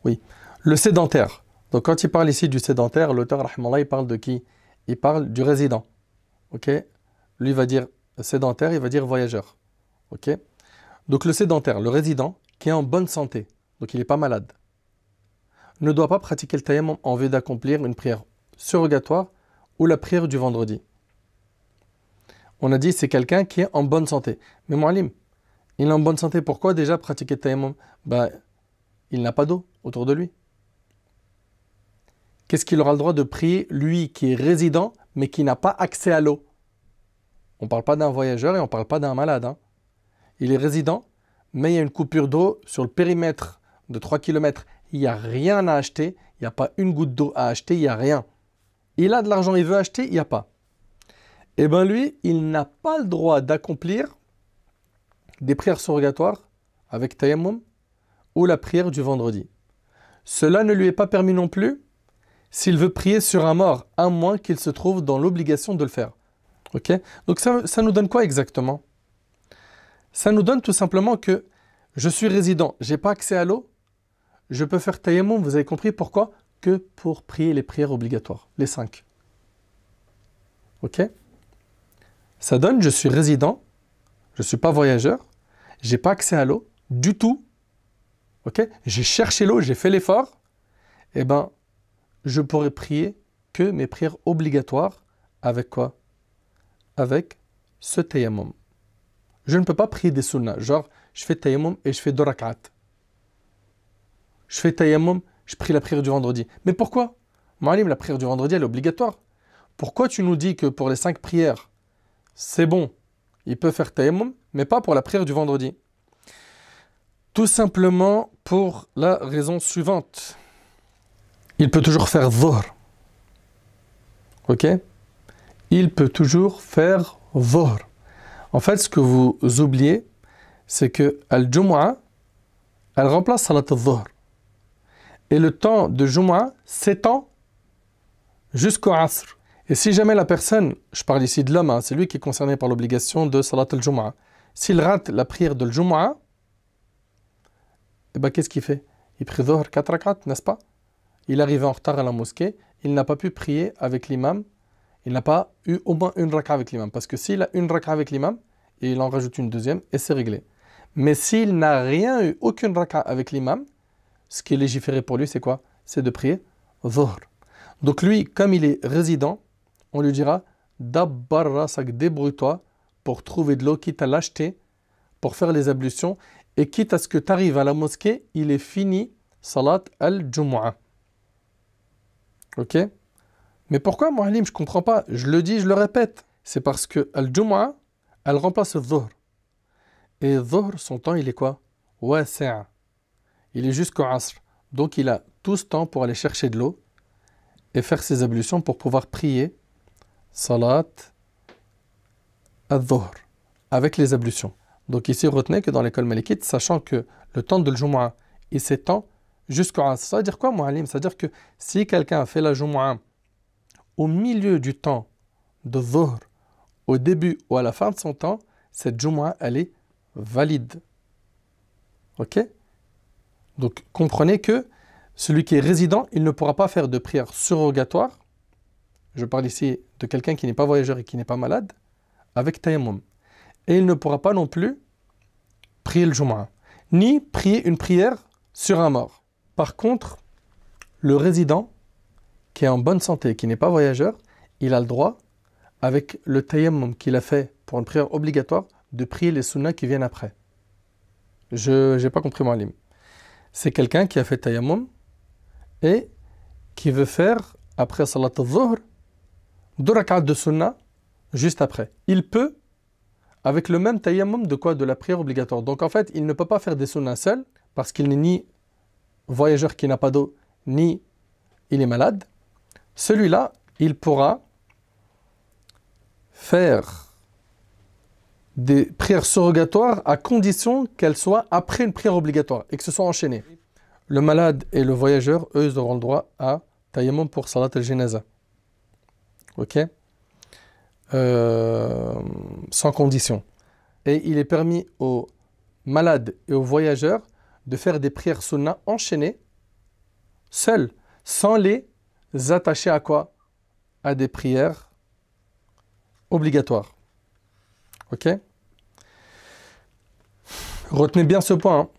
Oui. Le sédentaire. Donc quand il parle ici du sédentaire, l'auteur, rahmallah, il parle de qui? Il parle du résident. Ok? Lui va dire sédentaire, il va dire voyageur. Ok? Donc le sédentaire, le résident, qui est en bonne santé, donc il n'est pas malade, ne doit pas pratiquer le tayammum en vue d'accomplir une prière surrogatoire ou la prière du vendredi. On a dit c'est quelqu'un qui est en bonne santé. Mais Moualim, il est en bonne santé, pourquoi déjà pratiquer le tayammum? Il n'a pas d'eau autour de lui. Qu'est-ce qu'il aura le droit de prier, lui qui est résident, mais qui n'a pas accès à l'eau? On ne parle pas d'un voyageur et on ne parle pas d'un malade. Hein. Il est résident, mais il y a une coupure d'eau sur le périmètre de 3 km. Il n'y a rien à acheter, il n'y a pas une goutte d'eau à acheter, il n'y a rien. Il a de l'argent, il veut acheter, il n'y a pas. Eh bien lui, il n'a pas le droit d'accomplir des prières surrogatoires avec tayammum ou la prière du vendredi. Cela ne lui est pas permis non plus s'il veut prier sur un mort, à moins qu'il se trouve dans l'obligation de le faire. Ok? Donc ça nous donne quoi exactement? Ça nous donne tout simplement que Je suis résident, je n'ai pas accès à l'eau, je peux faire tayammum, vous avez compris pourquoi? Que pour prier les prières obligatoires, les 5. Ok? Ça donne, je suis résident, je ne suis pas voyageur, je n'ai pas accès à l'eau du tout. Ok? J'ai cherché l'eau, j'ai fait l'effort. Eh bien, je pourrais prier que mes prières obligatoires avec quoi? Avec ce tayammum. Je ne peux pas prier des sunnas, genre je fais tayammum et je fais 2 rak'at. Je fais tayammum, je prie la prière du vendredi. Mais pourquoi? Ma'alim, la prière du vendredi, elle est obligatoire. Pourquoi tu nous dis que pour les 5 prières, c'est bon, il peut faire tayammum, mais pas pour la prière du vendredi? Tout simplement pour la raison suivante. Il peut toujours faire dhuhr. Ok? Il peut toujours faire dhuhr. En fait, ce que vous oubliez, c'est que Al-Jumu'ah, elle remplace Salat al-Dhuhr. Et le temps de Jumu'ah s'étend jusqu'au Asr. Et si jamais la personne, je parle ici de l'homme, hein, c'est lui qui est concerné par l'obligation de Salat al-Jumu'ah, s'il rate la prière de Jumu'ah, eh ben, qu'est-ce qu'il fait? Il prie Dhuhr 4 rak'at, n'est-ce pas? Il arrive en retard à la mosquée, il n'a pas pu prier avec l'imam, il n'a pas eu au moins une raka avec l'imam. Parce que s'il a une raka avec l'imam, et il en rajoute une deuxième, et c'est réglé. Mais s'il n'a rien eu, aucune raka avec l'imam, ce qui est légiféré pour lui, c'est quoi? C'est de prier dhuhr. Donc lui, comme il est résident, on lui dira dabbar rasak, débrouille-toi pour trouver de l'eau, quitte à l'acheter, pour faire les ablutions, et quitte à ce que tu arrives à la mosquée, il est fini Salat al-Jumu'ah. Ok? Mais pourquoi, Mouhalim, je ne comprends pas. Je le dis, je le répète. C'est parce que Al-Jumu'ah, elle remplace le Dhuhr. Et Dhuhr, son temps, il est quoi? Wasi'a. Il est jusqu'au Asr. Donc, il a tout ce temps pour aller chercher de l'eau et faire ses ablutions pour pouvoir prier Salat al-Dhuhr avec les ablutions. Donc, ici, retenez que dans l'école malikite, sachant que le temps de Al-Jumu'ah, il s'étend jusqu'au Asr. Ça veut dire quoi, Mouhalim? Ça veut dire que si quelqu'un a fait la Jumu'ah au milieu du temps de Dhuhr, au début ou à la fin de son temps, cette Jumu'ah, elle est valide. Ok? Donc, comprenez que celui qui est résident, il ne pourra pas faire de prière surrogatoire. Je parle ici de quelqu'un qui n'est pas voyageur et qui n'est pas malade, avec tayammum. Et il ne pourra pas non plus prier le Jumu'ah, ni prier une prière sur un mort. Par contre, le résident, qui est en bonne santé, qui n'est pas voyageur, il a le droit, avec le tayammum qu'il a fait pour une prière obligatoire, de prier les sunnas qui viennent après. Je n'ai pas compris, Mouhalim. C'est quelqu'un qui a fait tayammum et qui veut faire, après Salat al-Dhuhr, 2 rak'at de sunnah juste après. Il peut, avec le même tayammum de quoi? De la prière obligatoire. Donc en fait, il ne peut pas faire des sunnas seul, parce qu'il n'est ni voyageur qui n'a pas d'eau, ni il est malade. Celui-là, il pourra faire des prières surrogatoires à condition qu'elles soient après une prière obligatoire et que ce soit enchaîné. Le malade et le voyageur, eux, ils auront le droit à tayammum pour Salat al-Janaza. Ok? Sans condition. Et il est permis aux malades et aux voyageurs de faire des prières sunnah enchaînées, seuls, sans les attacher à quoi? À des prières obligatoires. Ok? Retenez bien ce point. Hein.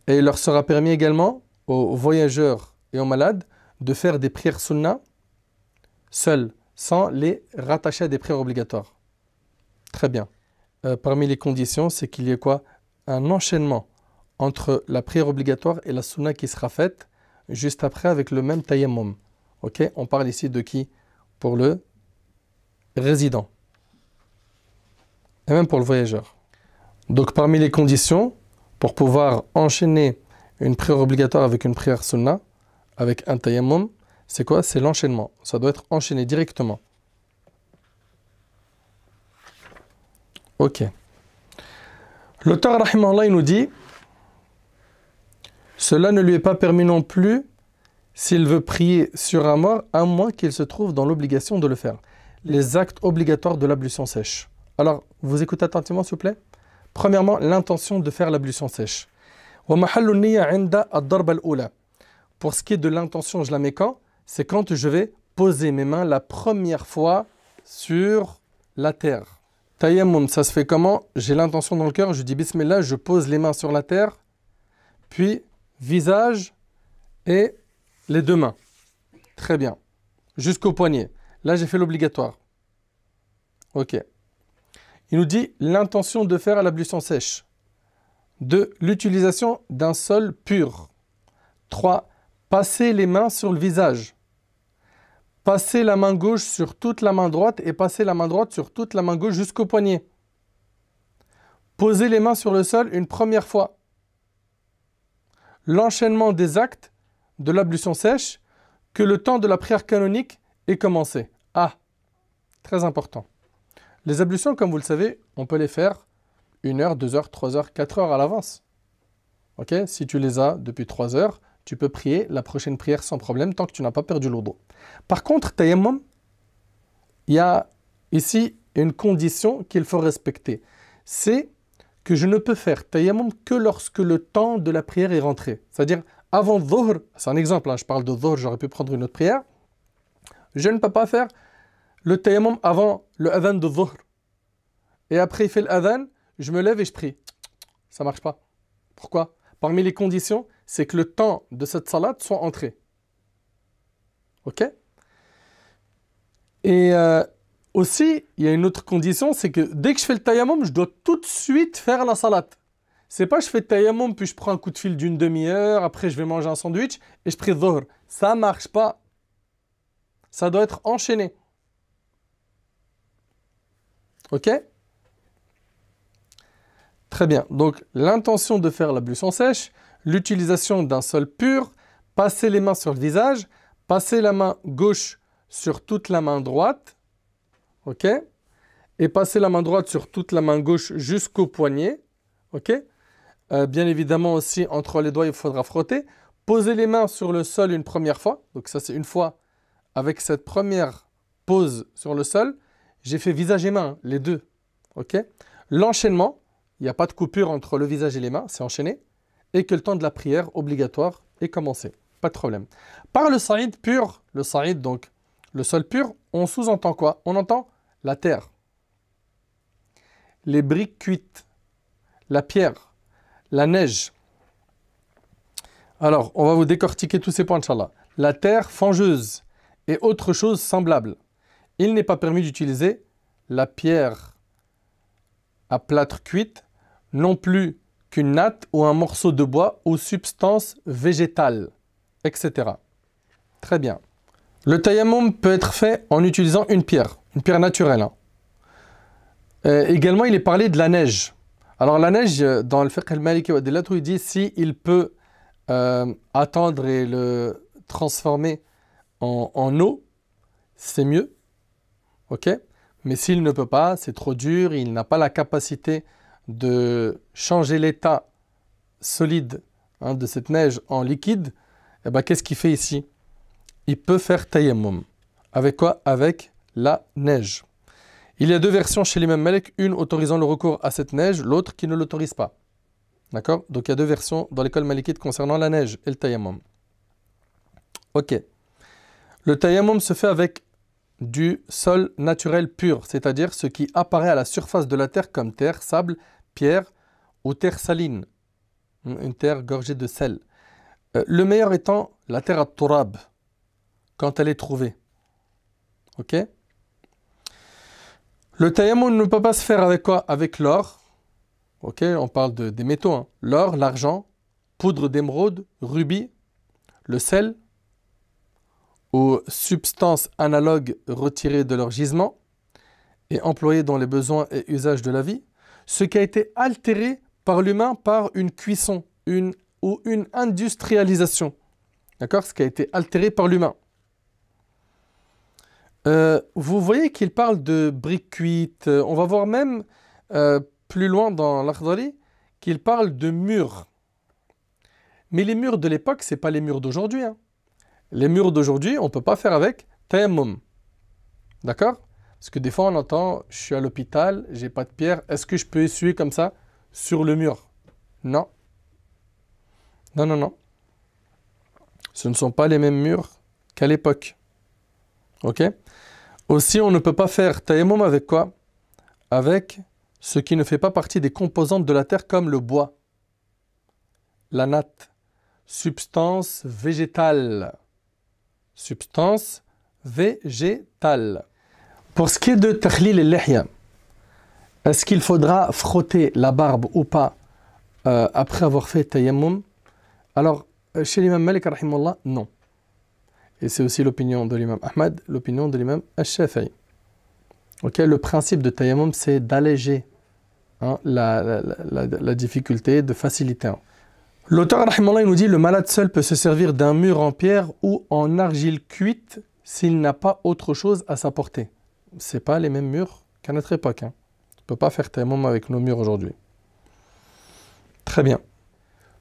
Et il leur sera permis également aux voyageurs et aux malades de faire des prières sunnah seuls, sans les rattacher à des prières obligatoires. Très bien. Parmi les conditions, c'est qu'il y ait quoi? Un enchaînement entre la prière obligatoire et la sunnah qui sera faite juste après avec le même tayammum. Ok? On parle ici de qui? Pour le résident. Et même pour le voyageur. Donc parmi les conditions, pour pouvoir enchaîner une prière obligatoire avec une prière sunnah, avec un tayammum, c'est quoi? C'est l'enchaînement. Ça doit être enchaîné directement. Ok. L'auteur, rahimahullah, il nous dit, cela ne lui est pas permis non plus s'il veut prier sur un mort, à moins qu'il se trouve dans l'obligation de le faire. Les actes obligatoires de l'ablution sèche. Alors, vous écoutez attentivement, s'il vous plaît. Premièrement, l'intention de faire l'ablution sèche. ومحل النية عند الضربة الأولى. Pour ce qui est de l'intention, je la mets quand? C'est quand je vais poser mes mains la première fois sur la terre. Tayammum, ça se fait comment? J'ai l'intention dans le cœur, je dis Bismillah, je pose les mains sur la terre, puis visage et les deux mains. Très bien. Jusqu'au poignet. Là, j'ai fait l'obligatoire. Ok. Il nous dit l'intention de faire à l'ablution sèche. 2. L'utilisation d'un sol pur. 3. Passer les mains sur le visage. Passer la main gauche sur toute la main droite et passer la main droite sur toute la main gauche jusqu'au poignet. Poser les mains sur le sol une première fois. L'enchaînement des actes de l'ablution sèche, que le temps de la prière canonique ait commencé. Ah, très important. Les ablutions, comme vous le savez, on peut les faire 1 heure, 2 heures, 3 heures, 4 heures à l'avance. Ok? Si tu les as depuis 3 heures, tu peux prier la prochaine prière sans problème tant que tu n'as pas perdu l'odo. Par contre, tayammum, il y a ici une condition qu'il faut respecter. C'est que je ne peux faire tayammum que lorsque le temps de la prière est rentré. C'est-à-dire, avant dhuhr, c'est un exemple, hein, je parle de dhuhr, j'aurais pu prendre une autre prière. Je ne peux pas faire le tayammum avant le adhan de dhuhr. Et après, il fait l'adhan, je me lève et je prie. Ça ne marche pas. Pourquoi? Parmi les conditions, c'est que le temps de cette salat soit entré. Ok? Et aussi, il y a une autre condition, c'est que dès que je fais le tayammum, je dois tout de suite faire la salat. C'est pas je fais le tayammum, puis je prends un coup de fil d'une demi-heure, après je vais manger un sandwich et je prie dhuhr. Ça marche pas. Ça doit être enchaîné. Ok? Très bien. Donc, l'intention de faire l'ablution sèche, l'utilisation d'un sol pur, passer les mains sur le visage, passer la main gauche sur toute la main droite, ok? Et passer la main droite sur toute la main gauche jusqu'au poignet, ok? Bien évidemment aussi, entre les doigts, il faudra frotter. Poser les mains sur le sol une première fois, donc ça c'est une fois. Avec cette première pose sur le sol, j'ai fait visage et main, les deux, ok? L'enchaînement, il n'y a pas de coupure entre le visage et les mains, c'est enchaîné. Et que le temps de la prière obligatoire est commencé. Pas de problème. Par le saïd pur, le saïd donc, le sol pur, on sous-entend quoi? On entend la terre, les briques cuites, la pierre, la neige. Alors, on va vous décortiquer tous ces points, Inch'Allah. La terre fangeuse et autre chose semblable. Il n'est pas permis d'utiliser la pierre à plâtre cuite, non plus qu'une natte ou un morceau de bois ou substance végétale, etc. Très bien. Le tayammum peut être fait en utilisant une pierre naturelle. Hein. Également, il est parlé de la neige. Alors la neige, dans le fiqh al-maliki wa adillatu, il dit si il peut attendre et le transformer en eau, c'est mieux. Ok? Mais s'il ne peut pas, c'est trop dur, il n'a pas la capacité de changer l'état solide de cette neige en liquide, eh ben, qu'est-ce qu'il fait ici? Il peut faire tayammum. Avec quoi? Avec la neige. Il y a 2 versions chez l'imam Malik, une autorisant le recours à cette neige, l'autre qui ne l'autorise pas. D'accord? Donc il y a 2 versions dans l'école malikite concernant la neige et le tayammum. Ok. Le tayammum se fait avec du sol naturel pur, c'est-à-dire ce qui apparaît à la surface de la terre comme terre, sable, pierre ou terre saline, une terre gorgée de sel. Le meilleur étant la terre at-turab, quand elle est trouvée. Ok? Le tayammum ne peut pas se faire avec quoi? Avec l'or. Ok, on parle des métaux. Hein. L'or, l'argent, poudre d'émeraude, rubis, le sel, ou substances analogues retirées de leur gisement et employées dans les besoins et usages de la vie, ce qui a été altéré par l'humain par une cuisson ou une industrialisation. D'accord? Ce qui a été altéré par l'humain. Vous voyez qu'il parle de briques cuites. On va voir même plus loin dans l'Akhdari qu'il parle de murs. Mais les murs de l'époque, ce n'est pas les murs d'aujourd'hui. Hein. Les murs d'aujourd'hui, on ne peut pas faire avec tayammum. D'accord? Parce que des fois, on entend, je suis à l'hôpital, j'ai pas de pierre, est-ce que je peux essuyer comme ça sur le mur? Non. Non, non, non. Ce ne sont pas les mêmes murs qu'à l'époque. Ok? Aussi, on ne peut pas faire tayammum avec quoi? Avec ce qui ne fait pas partie des composantes de la terre comme le bois, la natte, substance végétale. Substance végétale. Pour ce qui est de takhlil al-lihya, est-ce qu'il faudra frotter la barbe ou pas après avoir fait tayammum? Alors, chez l'imam Malik, rahimahullah, non. Et c'est aussi l'opinion de l'imam Ahmad, l'opinion de l'imam al-Shafi'i. Okay, le principe de tayammum, c'est d'alléger la difficulté, de faciliter. L'auteur, rahimahullah, il nous dit, le malade seul peut se servir d'un mur en pierre ou en argile cuite s'il n'a pas autre chose à sa portée. Ce n'est pas les mêmes murs qu'à notre époque. On ne peut pas faire tayammum avec nos murs aujourd'hui. Très bien.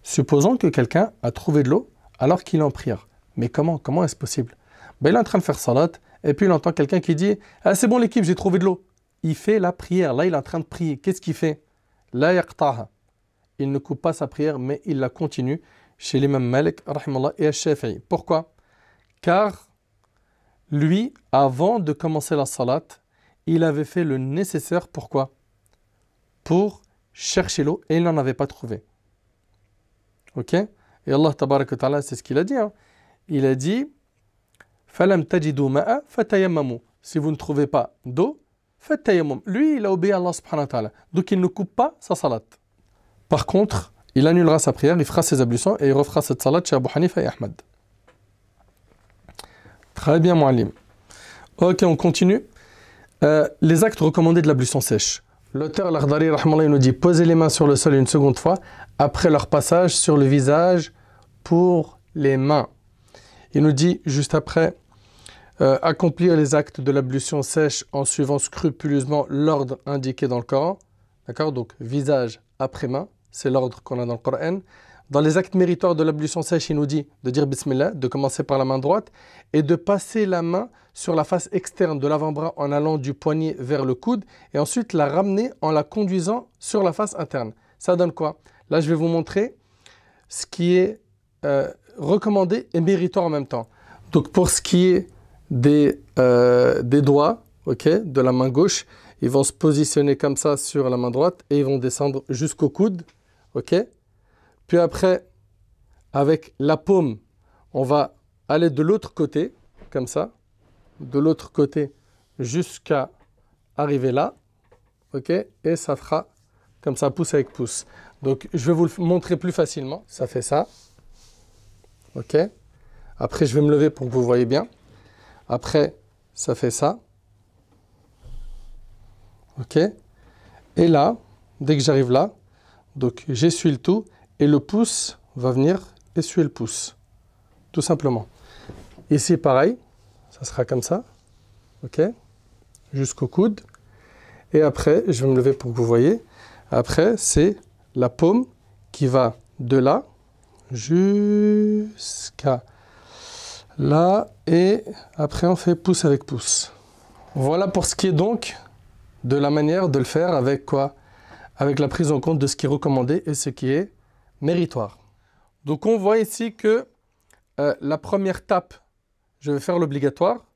Supposons que quelqu'un a trouvé de l'eau alors qu'il est en prière. Mais comment est-ce possible? Il est en train de faire salat et puis il entend quelqu'un qui dit « Ah, c'est bon l'équipe, j'ai trouvé de l'eau ». Il fait la prière. Là, il est en train de prier. Qu'est-ce qu'il fait? La yaqtaha. Il ne coupe pas sa prière, mais il la continue chez l'imam Malik rahimahullah, et al-Shafi'i. Pourquoi? Car lui, avant de commencer la salat, il avait fait le nécessaire. Pourquoi? Pour chercher l'eau et il n'en avait pas trouvé. Ok? Et Allah tabaraka wa ta'ala, c'est ce qu'il a dit. Il a dit Falam tajidu ma'a fatayammamu. Si vous ne trouvez pas d'eau, fatayammam. Lui, il a obéi à Allah subhanahu wa ta'ala. Donc il ne coupe pas sa salat. Par contre, il annulera sa prière, il fera ses ablutions et il refera cette salat chez Abu Hanifa et Ahmad. Très bien, Mu'allim. Ok, on continue. Les actes recommandés de l'ablution sèche. L'auteur Al-Akhdari nous dit poser les mains sur le sol une seconde fois après leur passage sur le visage pour les mains. Il nous dit juste après accomplir les actes de l'ablution sèche en suivant scrupuleusement l'ordre indiqué dans le Coran. D'accord? Donc visage après main, c'est l'ordre qu'on a dans le Coran. Dans les actes méritoires de l'ablution sèche, il nous dit de dire Bismillah, de commencer par la main droite et de passer la main sur la face externe de l'avant-bras en allant du poignet vers le coude et ensuite la ramener en la conduisant sur la face interne. Ça donne quoi? Là, je vais vous montrer ce qui est recommandé et méritoire en même temps. Donc, pour ce qui est des doigts, okay, de la main gauche, ils vont se positionner comme ça sur la main droite et ils vont descendre jusqu'au coude. Ok? Puis après, avec la paume, on va aller de l'autre côté, comme ça, de l'autre côté jusqu'à arriver là. Ok? Et ça fera comme ça, pouce avec pouce. Donc, je vais vous le montrer plus facilement. Ça fait ça. Ok? Après, je vais me lever pour que vous voyez bien. Après, ça fait ça. Ok? Et là, dès que j'arrive là, donc j'essuie le tout et le pouce va venir essuyer le pouce. Tout simplement. Ici, pareil, ça sera comme ça. Ok? Jusqu'au coude. Et après, je vais me lever pour que vous voyez. Après, c'est la paume qui va de là jusqu'à là. Et après, on fait pouce avec pouce. Voilà pour ce qui est donc de la manière de le faire avec quoi? Avec la prise en compte de ce qui est recommandé et ce qui est méritoire. Donc on voit ici que la première tape, je vais faire l'obligatoire.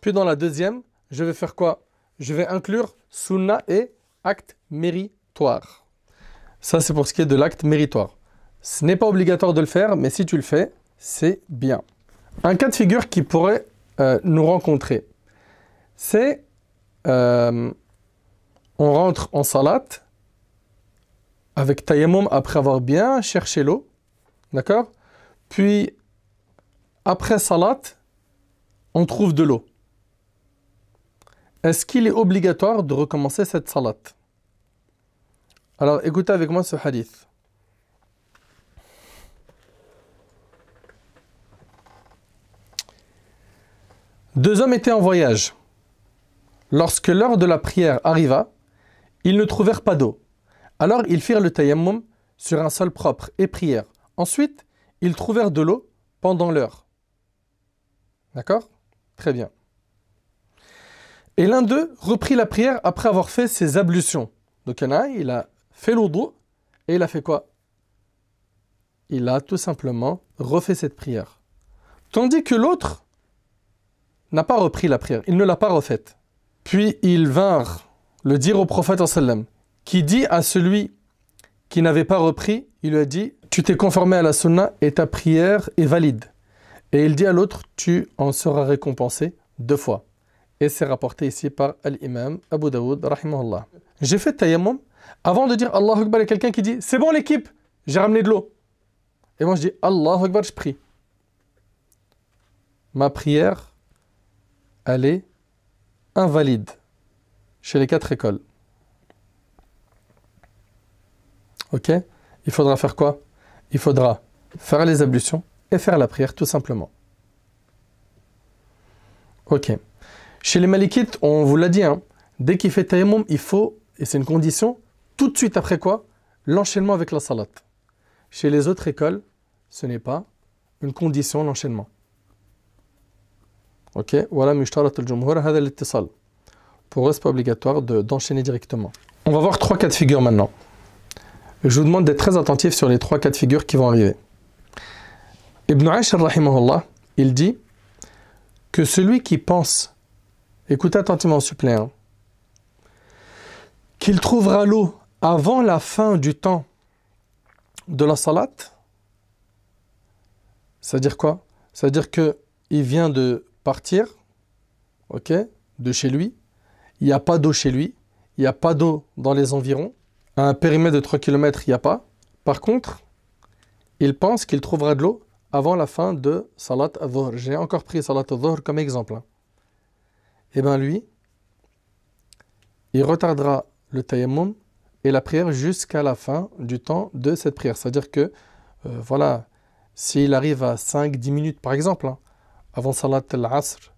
Puis dans la deuxième, je vais faire quoi? Je vais inclure sunna et acte méritoire. Ça, c'est pour ce qui est de l'acte méritoire. Ce n'est pas obligatoire de le faire, mais si tu le fais, c'est bien. Un cas de figure qui pourrait nous rencontrer, c'est on rentre en salat avec tayammum après avoir bien cherché l'eau, d'accord? Puis, après salat, on trouve de l'eau. Est-ce qu'il est obligatoire de recommencer cette salat? Alors, écoutez avec moi ce hadith. Deux hommes étaient en voyage. Lorsque l'heure de la prière arriva, ils ne trouvèrent pas d'eau. Alors ils firent le tayammum sur un sol propre et prièrent. Ensuite, ils trouvèrent de l'eau pendant l'heure. D'accord? Très bien. Et l'un d'eux reprit la prière après avoir fait ses ablutions. Donc il y en a un, il a fait l'oudou et il a fait quoi? il a tout simplement refait cette prière. Tandis que l'autre n'a pas repris la prière, il ne l'a pas refaite. Puis ils vinrent le dire au prophète sallam, qui dit à celui qui n'avait pas repris, il lui a dit « Tu t'es conformé à la sunna et ta prière est valide. » Et il dit à l'autre « Tu en seras récompensé 2 fois. » Et c'est rapporté ici par l'imam Abu Daoud, rahimahullah. J'ai fait tayammum avant de dire Allahu Akbar, il y a quelqu'un qui dit « C'est bon l'équipe, j'ai ramené de l'eau. » Et moi je dis Allahu Akbar, je prie. Ma prière, elle est invalide chez les 4 écoles. Ok? Il faudra faire quoi? Il faudra faire les ablutions et faire la prière tout simplement. Ok. Chez les Malikites, on vous l'a dit, hein, dès qu'il fait tayammum, il faut, et c'est une condition, tout de suite après quoi? L'enchaînement avec la salat. Chez les autres écoles, ce n'est pas une condition, l'enchaînement. Ok? Voilà, mushtarat al-jumhur, hada al-ittisal. Pour eux, ce n'est pas obligatoire d'enchaîner directement. On va voir 3 cas de figure maintenant. Je vous demande d'être très attentif sur les 3 cas de figure qui vont arriver. Ibn Ashar, rahimahullah, il dit que celui qui pense, écoutez attentivement s'il vous plaît, hein, qu'il trouvera l'eau avant la fin du temps de la salat, c'est-à-dire quoi? C'est-à-dire qu'il vient de partir, ok, de chez lui, il n'y a pas d'eau chez lui, il n'y a pas d'eau dans les environs, à un périmètre de 3 km, il n'y a pas. Par contre, il pense qu'il trouvera de l'eau avant la fin de Salat al-Dhuhr. J'ai encore pris Salat al-Dhuhr comme exemple. Et bien lui, il retardera le tayammum et la prière jusqu'à la fin du temps de cette prière. C'est-à-dire que, voilà, s'il arrive à 5-10 minutes par exemple, hein, avant Salat al-Asr,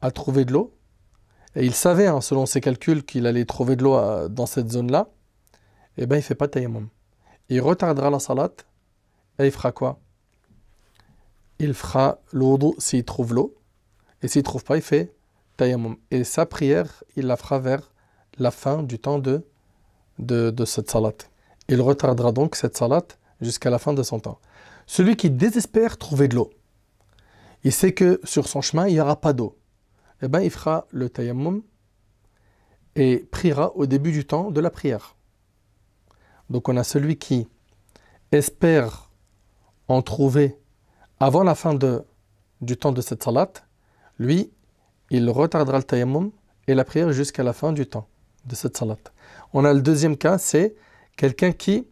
à trouver de l'eau, et il savait, hein, selon ses calculs, qu'il allait trouver de l'eau dans cette zone-là, eh bien, il ne fait pas tayammum. Il retardera la salat et il fera quoi? Il fera l'oudou s'il trouve l'eau. Et s'il ne trouve pas, il fait tayammum. Et sa prière, il la fera vers la fin du temps de cette salat. Il retardera donc cette salat jusqu'à la fin de son temps. Celui qui désespère trouver de l'eau, il sait que sur son chemin, il n'y aura pas d'eau. Eh bien, il fera le tayammum et priera au début du temps de la prière. Donc on a celui qui espère en trouver avant la fin du temps de cette salat. Lui, il retardera le tayammum et la prière jusqu'à la fin du temps de cette salat. On a le deuxième cas, c'est quelqu'un qui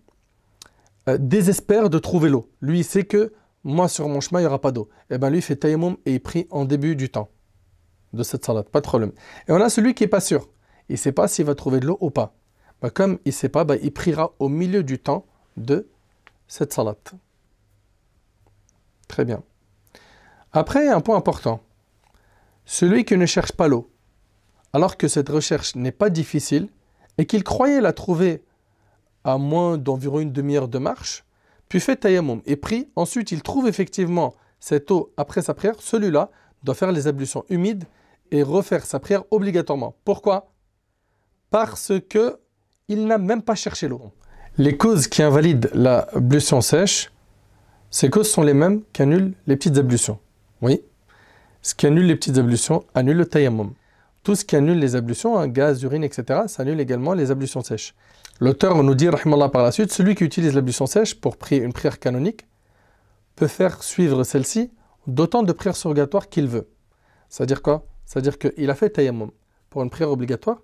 désespère de trouver l'eau. Lui, il sait que moi, sur mon chemin, il n'y aura pas d'eau. Et bien lui, il fait tayammum et il prie en début du temps de cette salat. Pas de problème. Et on a celui qui n'est pas sûr. Il ne sait pas s'il va trouver de l'eau ou pas. Bah, comme il ne sait pas, bah, il priera au milieu du temps de cette salat. Très bien. Après, un point important. Celui qui ne cherche pas l'eau, alors que cette recherche n'est pas difficile, et qu'il croyait la trouver à moins d'environ une demi-heure de marche, puis fait tayammum et prie, ensuite il trouve effectivement cette eau après sa prière, celui-là doit faire les ablutions humides et refaire sa prière obligatoirement. Pourquoi? Parce que il n'a même pas cherché l'eau. Les causes qui invalident l'ablution sèche, ces causes sont les mêmes qui annulent les petites ablutions. Oui, ce qui annule les petites ablutions annule le tayammum. Tout ce qui annule les ablutions, hein, gaz, urine, etc., ça annule également les ablutions sèches. L'auteur nous dit, rahimallah, par la suite, celui qui utilise l'ablution sèche pour prier une prière canonique peut faire suivre celle-ci d'autant de prières surrogatoires qu'il veut. C'est-à-dire quoi? C'est-à-dire qu'il a fait tayammum pour une prière obligatoire,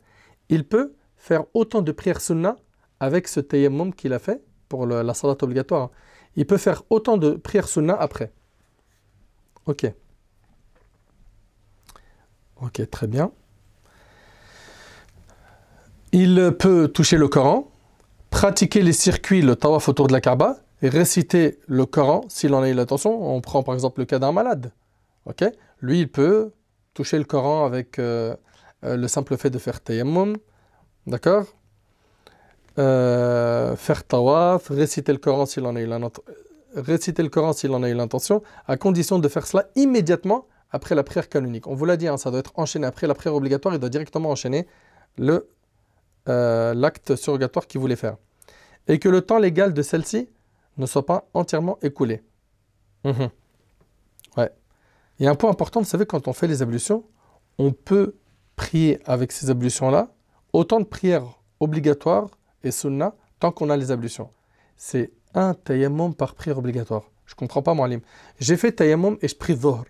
il peut faire autant de prières sunna avec ce tayammum qu'il a fait pour la salat obligatoire. Il peut faire autant de prières sunna après. Ok. Ok, très bien. Il peut toucher le Coran, pratiquer les circuits, le tawaf autour de la Kaaba, et réciter le Coran s'il en a eu l'intention. On prend par exemple le cas d'un malade. Ok. Lui, il peut toucher le Coran avec le simple fait de faire tayammum. D'accord? Faire tawaf, réciter le Coran s'il en a eu l'intention, à condition de faire cela immédiatement après la prière canonique. On vous l'a dit, hein, ça doit être enchaîné après la prière obligatoire, il doit directement enchaîner l'acte surrogatoire qu'il voulait faire. Et que le temps légal de celle-ci ne soit pas entièrement écoulé. Mhm. Ouais. Il y a un point important, vous savez, quand on fait les ablutions, on peut prier avec ces ablutions-là autant de prières obligatoires et sunnah tant qu'on a les ablutions. C'est un tayammum par prière obligatoire. Je ne comprends pas, Moualim. J'ai fait tayammum et je prie dhuhr.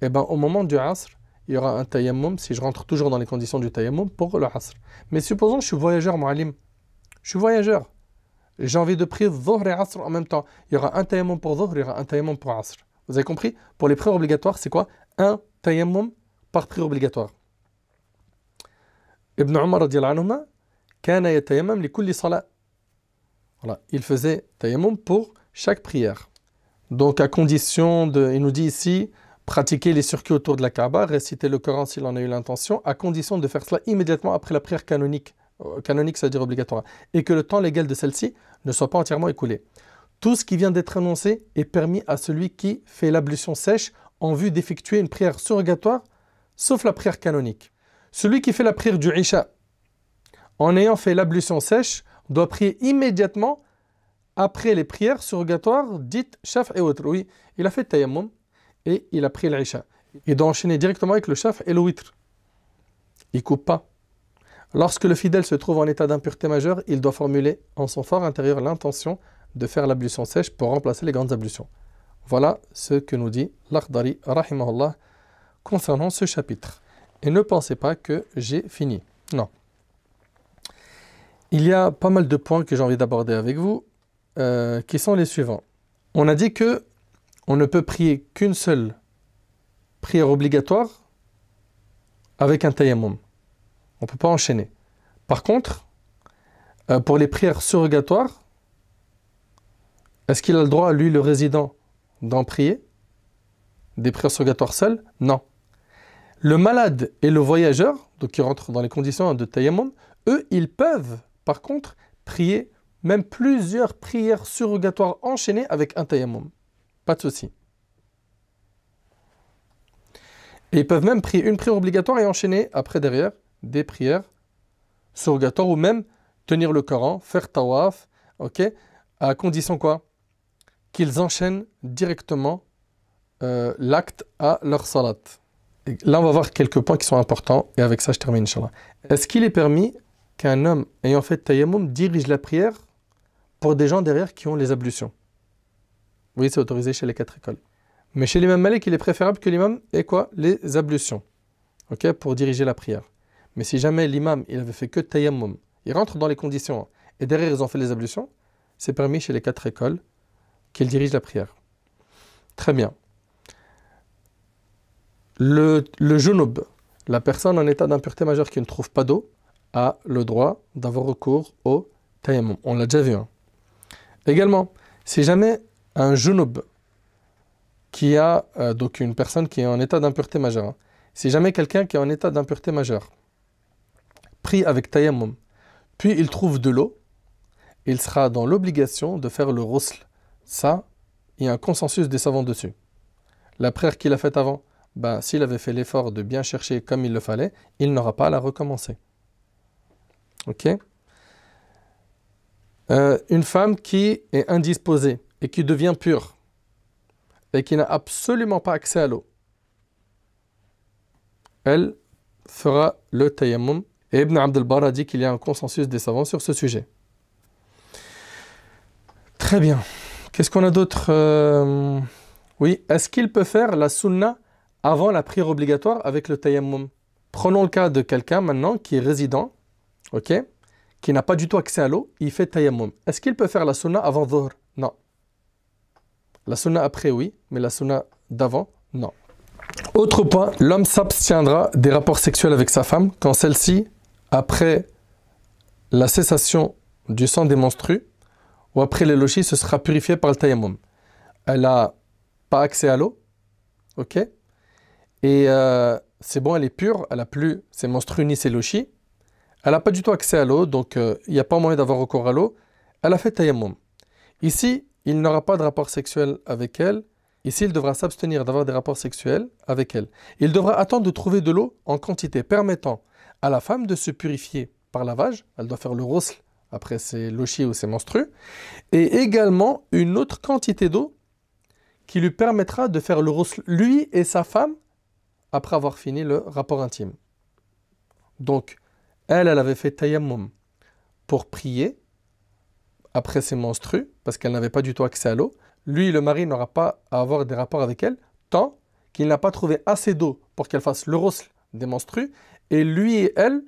Et bien, au moment du asr, il y aura un tayammum, si je rentre toujours dans les conditions du tayammum, pour le asr. Mais supposons que je suis voyageur, Moualim. Je suis voyageur. J'ai envie de prier dhuhr et asr en même temps. Il y aura un tayammum pour dhuhr, il y aura un tayammum pour asr. Vous avez compris? Pour les prières obligatoires, c'est quoi? Un tayammum par prière obligatoire. Ibn Umar radiallahu anhuma, kana yatayammam li kulli salat. Voilà, il faisait tayammum pour chaque prière. Donc à condition de, il nous dit ici, pratiquer les circuits autour de la Kaaba, réciter le Coran s'il en a eu l'intention, à condition de faire cela immédiatement après la prière canonique. Canonique, c'est-à-dire obligatoire. Et que le temps légal de celle-ci ne soit pas entièrement écoulé. Tout ce qui vient d'être annoncé est permis à celui qui fait l'ablution sèche en vue d'effectuer une prière surrogatoire, sauf la prière canonique. Celui qui fait la prière du Isha, en ayant fait l'ablution sèche, doit prier immédiatement après les prières surrogatoires dites Shaf et Witr. Oui, il a fait tayammum et il a pris l'Isha. Il doit enchaîner directement avec le Shaf et le Witr. Il ne coupe pas. Lorsque le fidèle se trouve en état d'impureté majeure, il doit formuler en son fort intérieur l'intention de faire l'ablution sèche pour remplacer les grandes ablutions. Voilà ce que nous dit l'Akhdari, rahimahullah, concernant ce chapitre. Et ne pensez pas que j'ai fini. Non. Il y a pas mal de points que j'ai envie d'aborder avec vous, qui sont les suivants. On a dit que on ne peut prier qu'une seule prière obligatoire avec un tayammum. On ne peut pas enchaîner. Par contre, pour les prières surrogatoires, est-ce qu'il a le droit, lui, le résident, d'en prier? Des prières surrogatoires seules? Non. Le malade et le voyageur, donc qui rentrent dans les conditions de tayammum, eux, ils peuvent, par contre, prier même plusieurs prières surrogatoires enchaînées avec un tayammum. Pas de souci. Et ils peuvent même prier une prière obligatoire et enchaîner après derrière des prières surrogatoires ou même tenir le Coran, faire tawaf, ok, à condition quoi? Qu'ils enchaînent directement l'acte à leur salat. Et là, on va voir quelques points qui sont importants et avec ça, je termine, Inch'Allah. Est-ce qu'il est permis qu'un homme ayant fait tayammum dirige la prière pour des gens derrière qui ont les ablutions? Oui, c'est autorisé chez les 4 écoles. Mais chez l'imam Malik, il est préférable que l'imam ait quoi? Les ablutions, ok, pour diriger la prière. Mais si jamais l'imam, il avait fait que tayammum, il rentre dans les conditions, et derrière ils ont fait les ablutions, c'est permis chez les 4 écoles qu'il dirige la prière. Très bien. Le junub, la personne en état d'impureté majeure qui ne trouve pas d'eau, a le droit d'avoir recours au tayammum. On l'a déjà vu. Hein. Également, si jamais un junub qui a, donc une personne qui est en état d'impureté majeure, hein, si jamais quelqu'un qui est en état d'impureté majeure prie avec tayammum, puis il trouve de l'eau, il sera dans l'obligation de faire le ghusl. Ça, il y a un consensus des savants dessus. La prière qu'il a faite avant, ben, s'il avait fait l'effort de bien chercher comme il le fallait, il n'aura pas à la recommencer. Ok? Une femme qui est indisposée et qui devient pure et qui n'a absolument pas accès à l'eau, elle fera le tayammum. Et Ibn Abd al-Barr a dit qu'il y a un consensus des savants sur ce sujet. Très bien. Qu'est-ce qu'on a d'autre? Oui, est-ce qu'il peut faire la sunna avant la prière obligatoire avec le tayammum? Prenons le cas de quelqu'un maintenant qui est résident, ok, qui n'a pas du tout accès à l'eau, il fait tayammum. Est-ce qu'il peut faire la sunna avant dhuhr? Non. La sunna après, oui, mais la sunna d'avant, non. Autre point, l'homme s'abstiendra des rapports sexuels avec sa femme quand celle-ci, après la cessation du sang des menstrues ou après les lochis, se sera purifiée par le tayammum. Elle n'a pas accès à l'eau, ok, et c'est bon, elle est pure, elle n'a plus ses menstrues ni ses lochis, elle n'a pas du tout accès à l'eau, donc il n'y a pas moyen d'avoir recours à l'eau, elle a fait tayammum. Ici, il n'aura pas de rapport sexuel avec elle. Ici, il devra s'abstenir d'avoir des rapports sexuels avec elle. Il devra attendre de trouver de l'eau en quantité permettant à la femme de se purifier par lavage. Elle doit faire le ghusl après ses lochis ou ses menstrues, et également une autre quantité d'eau qui lui permettra de faire le ghusl, lui et sa femme, après avoir fini le rapport intime. Donc, elle avait fait tayammum pour prier après ses menstrues, parce qu'elle n'avait pas du tout accès à l'eau. Lui, le mari, n'aura pas à avoir des rapports avec elle, tant qu'il n'a pas trouvé assez d'eau pour qu'elle fasse le ghusl des menstrues, et lui et elle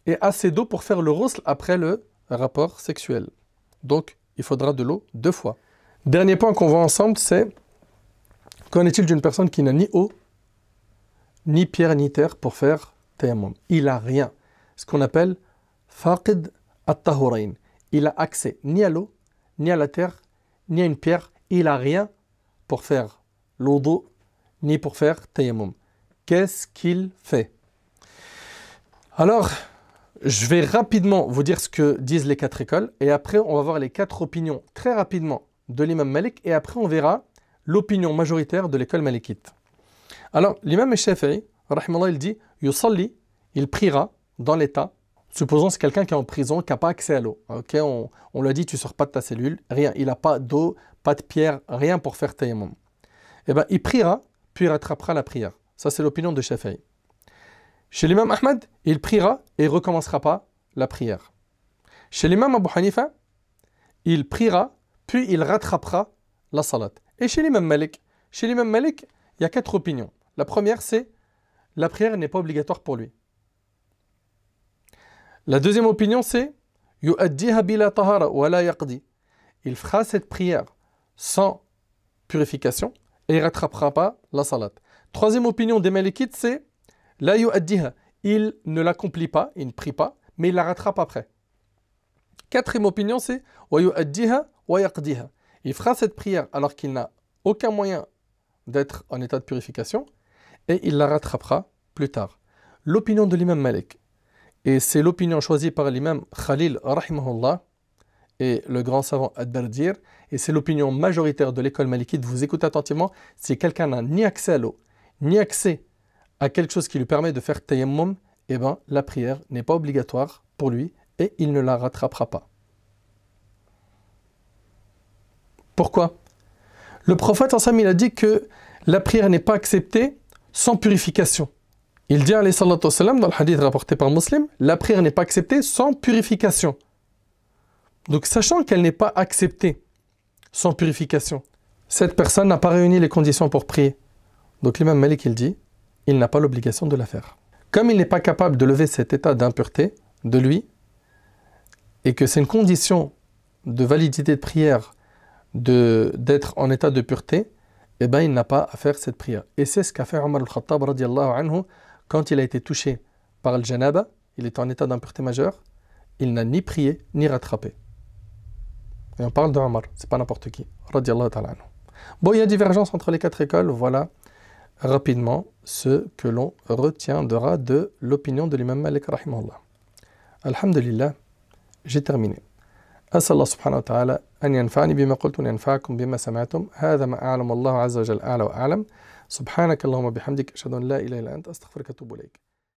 aient assez d'eau pour faire le ghusl après le rapport sexuel. Donc, il faudra de l'eau 2 fois. Dernier point qu'on voit ensemble, c'est qu'en est-il d'une personne qui n'a ni eau, ni pierre, ni terre pour faire tayammum? Il n'a rien. Ce qu'on appelle faqid at-tahurain. Il n'a accès ni à l'eau, ni à la terre, ni à une pierre. Il n'a rien pour faire l'wudu, ni pour faire tayammum. Qu'est-ce qu'il fait? Alors, je vais rapidement vous dire ce que disent les 4 écoles, et après on va voir les 4 opinions très rapidement de l'imam Malik, et après on verra l'opinion majoritaire de l'école malikite. Alors, l'imam Shafi'i, rahimallah, il dit « Yusalli », il priera dans l'état. Supposons que c'est quelqu'un qui est en prison, qui n'a pas accès à l'eau. Okay, on lui a dit « Tu ne sors pas de ta cellule », rien. Il n'a pas d'eau, pas de pierre, rien pour faire tayammum. Eh bien, il priera, puis il rattrapera la prière. Ça, c'est l'opinion de Shafi'i. Chez l'imam Ahmad, il priera et il ne recommencera pas la prière. Chez l'imam Abu Hanifa, il priera, puis il rattrapera la salat. Et chez l'imam Malik, il y a 4 opinions. La première, c'est la prière n'est pas obligatoire pour lui. La deuxième opinion, c'est yu'addiha bila tahara wa la yaqdi. Il fera cette prière sans purification et il ne rattrapera pas la salat. Troisième opinion des Malikites, c'est la yu'addiha. Il ne l'accomplit pas, il ne prie pas, mais il la rattrape après. Quatrième opinion, c'est wa yu'addiha wa yaqdiha. Il fera cette prière alors qu'il n'a aucun moyen d'être en état de purification et il la rattrapera plus tard. L'opinion de l'imam Malik, et c'est l'opinion choisie par l'imam Khalil rahimahullah et le grand savant Ad-Dardir, et c'est l'opinion majoritaire de l'école malikite. Vous écoutez attentivement, si quelqu'un n'a ni accès à l'eau, ni accès à quelque chose qui lui permet de faire tayammum, eh bien la prière n'est pas obligatoire pour lui et il ne la rattrapera pas. Pourquoi? Le prophète ensemble, il a dit que la prière n'est pas acceptée sans purification. Il dit alayhi salatu wassalam, dans le hadith rapporté par Muslim, la prière n'est pas acceptée sans purification. Donc sachant qu'elle n'est pas acceptée sans purification, cette personne n'a pas réuni les conditions pour prier. Donc l'imam Malik, il dit, il n'a pas l'obligation de la faire. Comme il n'est pas capable de lever cet état d'impureté de lui, et que c'est une condition de validité de prière d'être en état de pureté, eh bien il n'a pas à faire cette prière. Et c'est ce qu'a fait Omar al-Khattab radiallahu anhu quand il a été touché par le janaba, il est en état d'impureté majeure, il n'a ni prié ni rattrapé. Et on parle de Omar, c'est pas n'importe qui, radiallahu ta'ala anhu. Bon, il y a divergence entre les 4 écoles, voilà rapidement ce que l'on retiendra de l'opinion de l'imam Malik rahimahullah. Alhamdulillah, j'ai terminé. أسأل الله سبحانه وتعالى أن ينفعني بما قلت وينفعكم بما سمعتم. هذا ما أعلم الله عز وجل أعلى وأعلم. سبحانك اللهم بحمدك أشهد أن لا إله إلا أنت أستغفرك وأتوب إليك.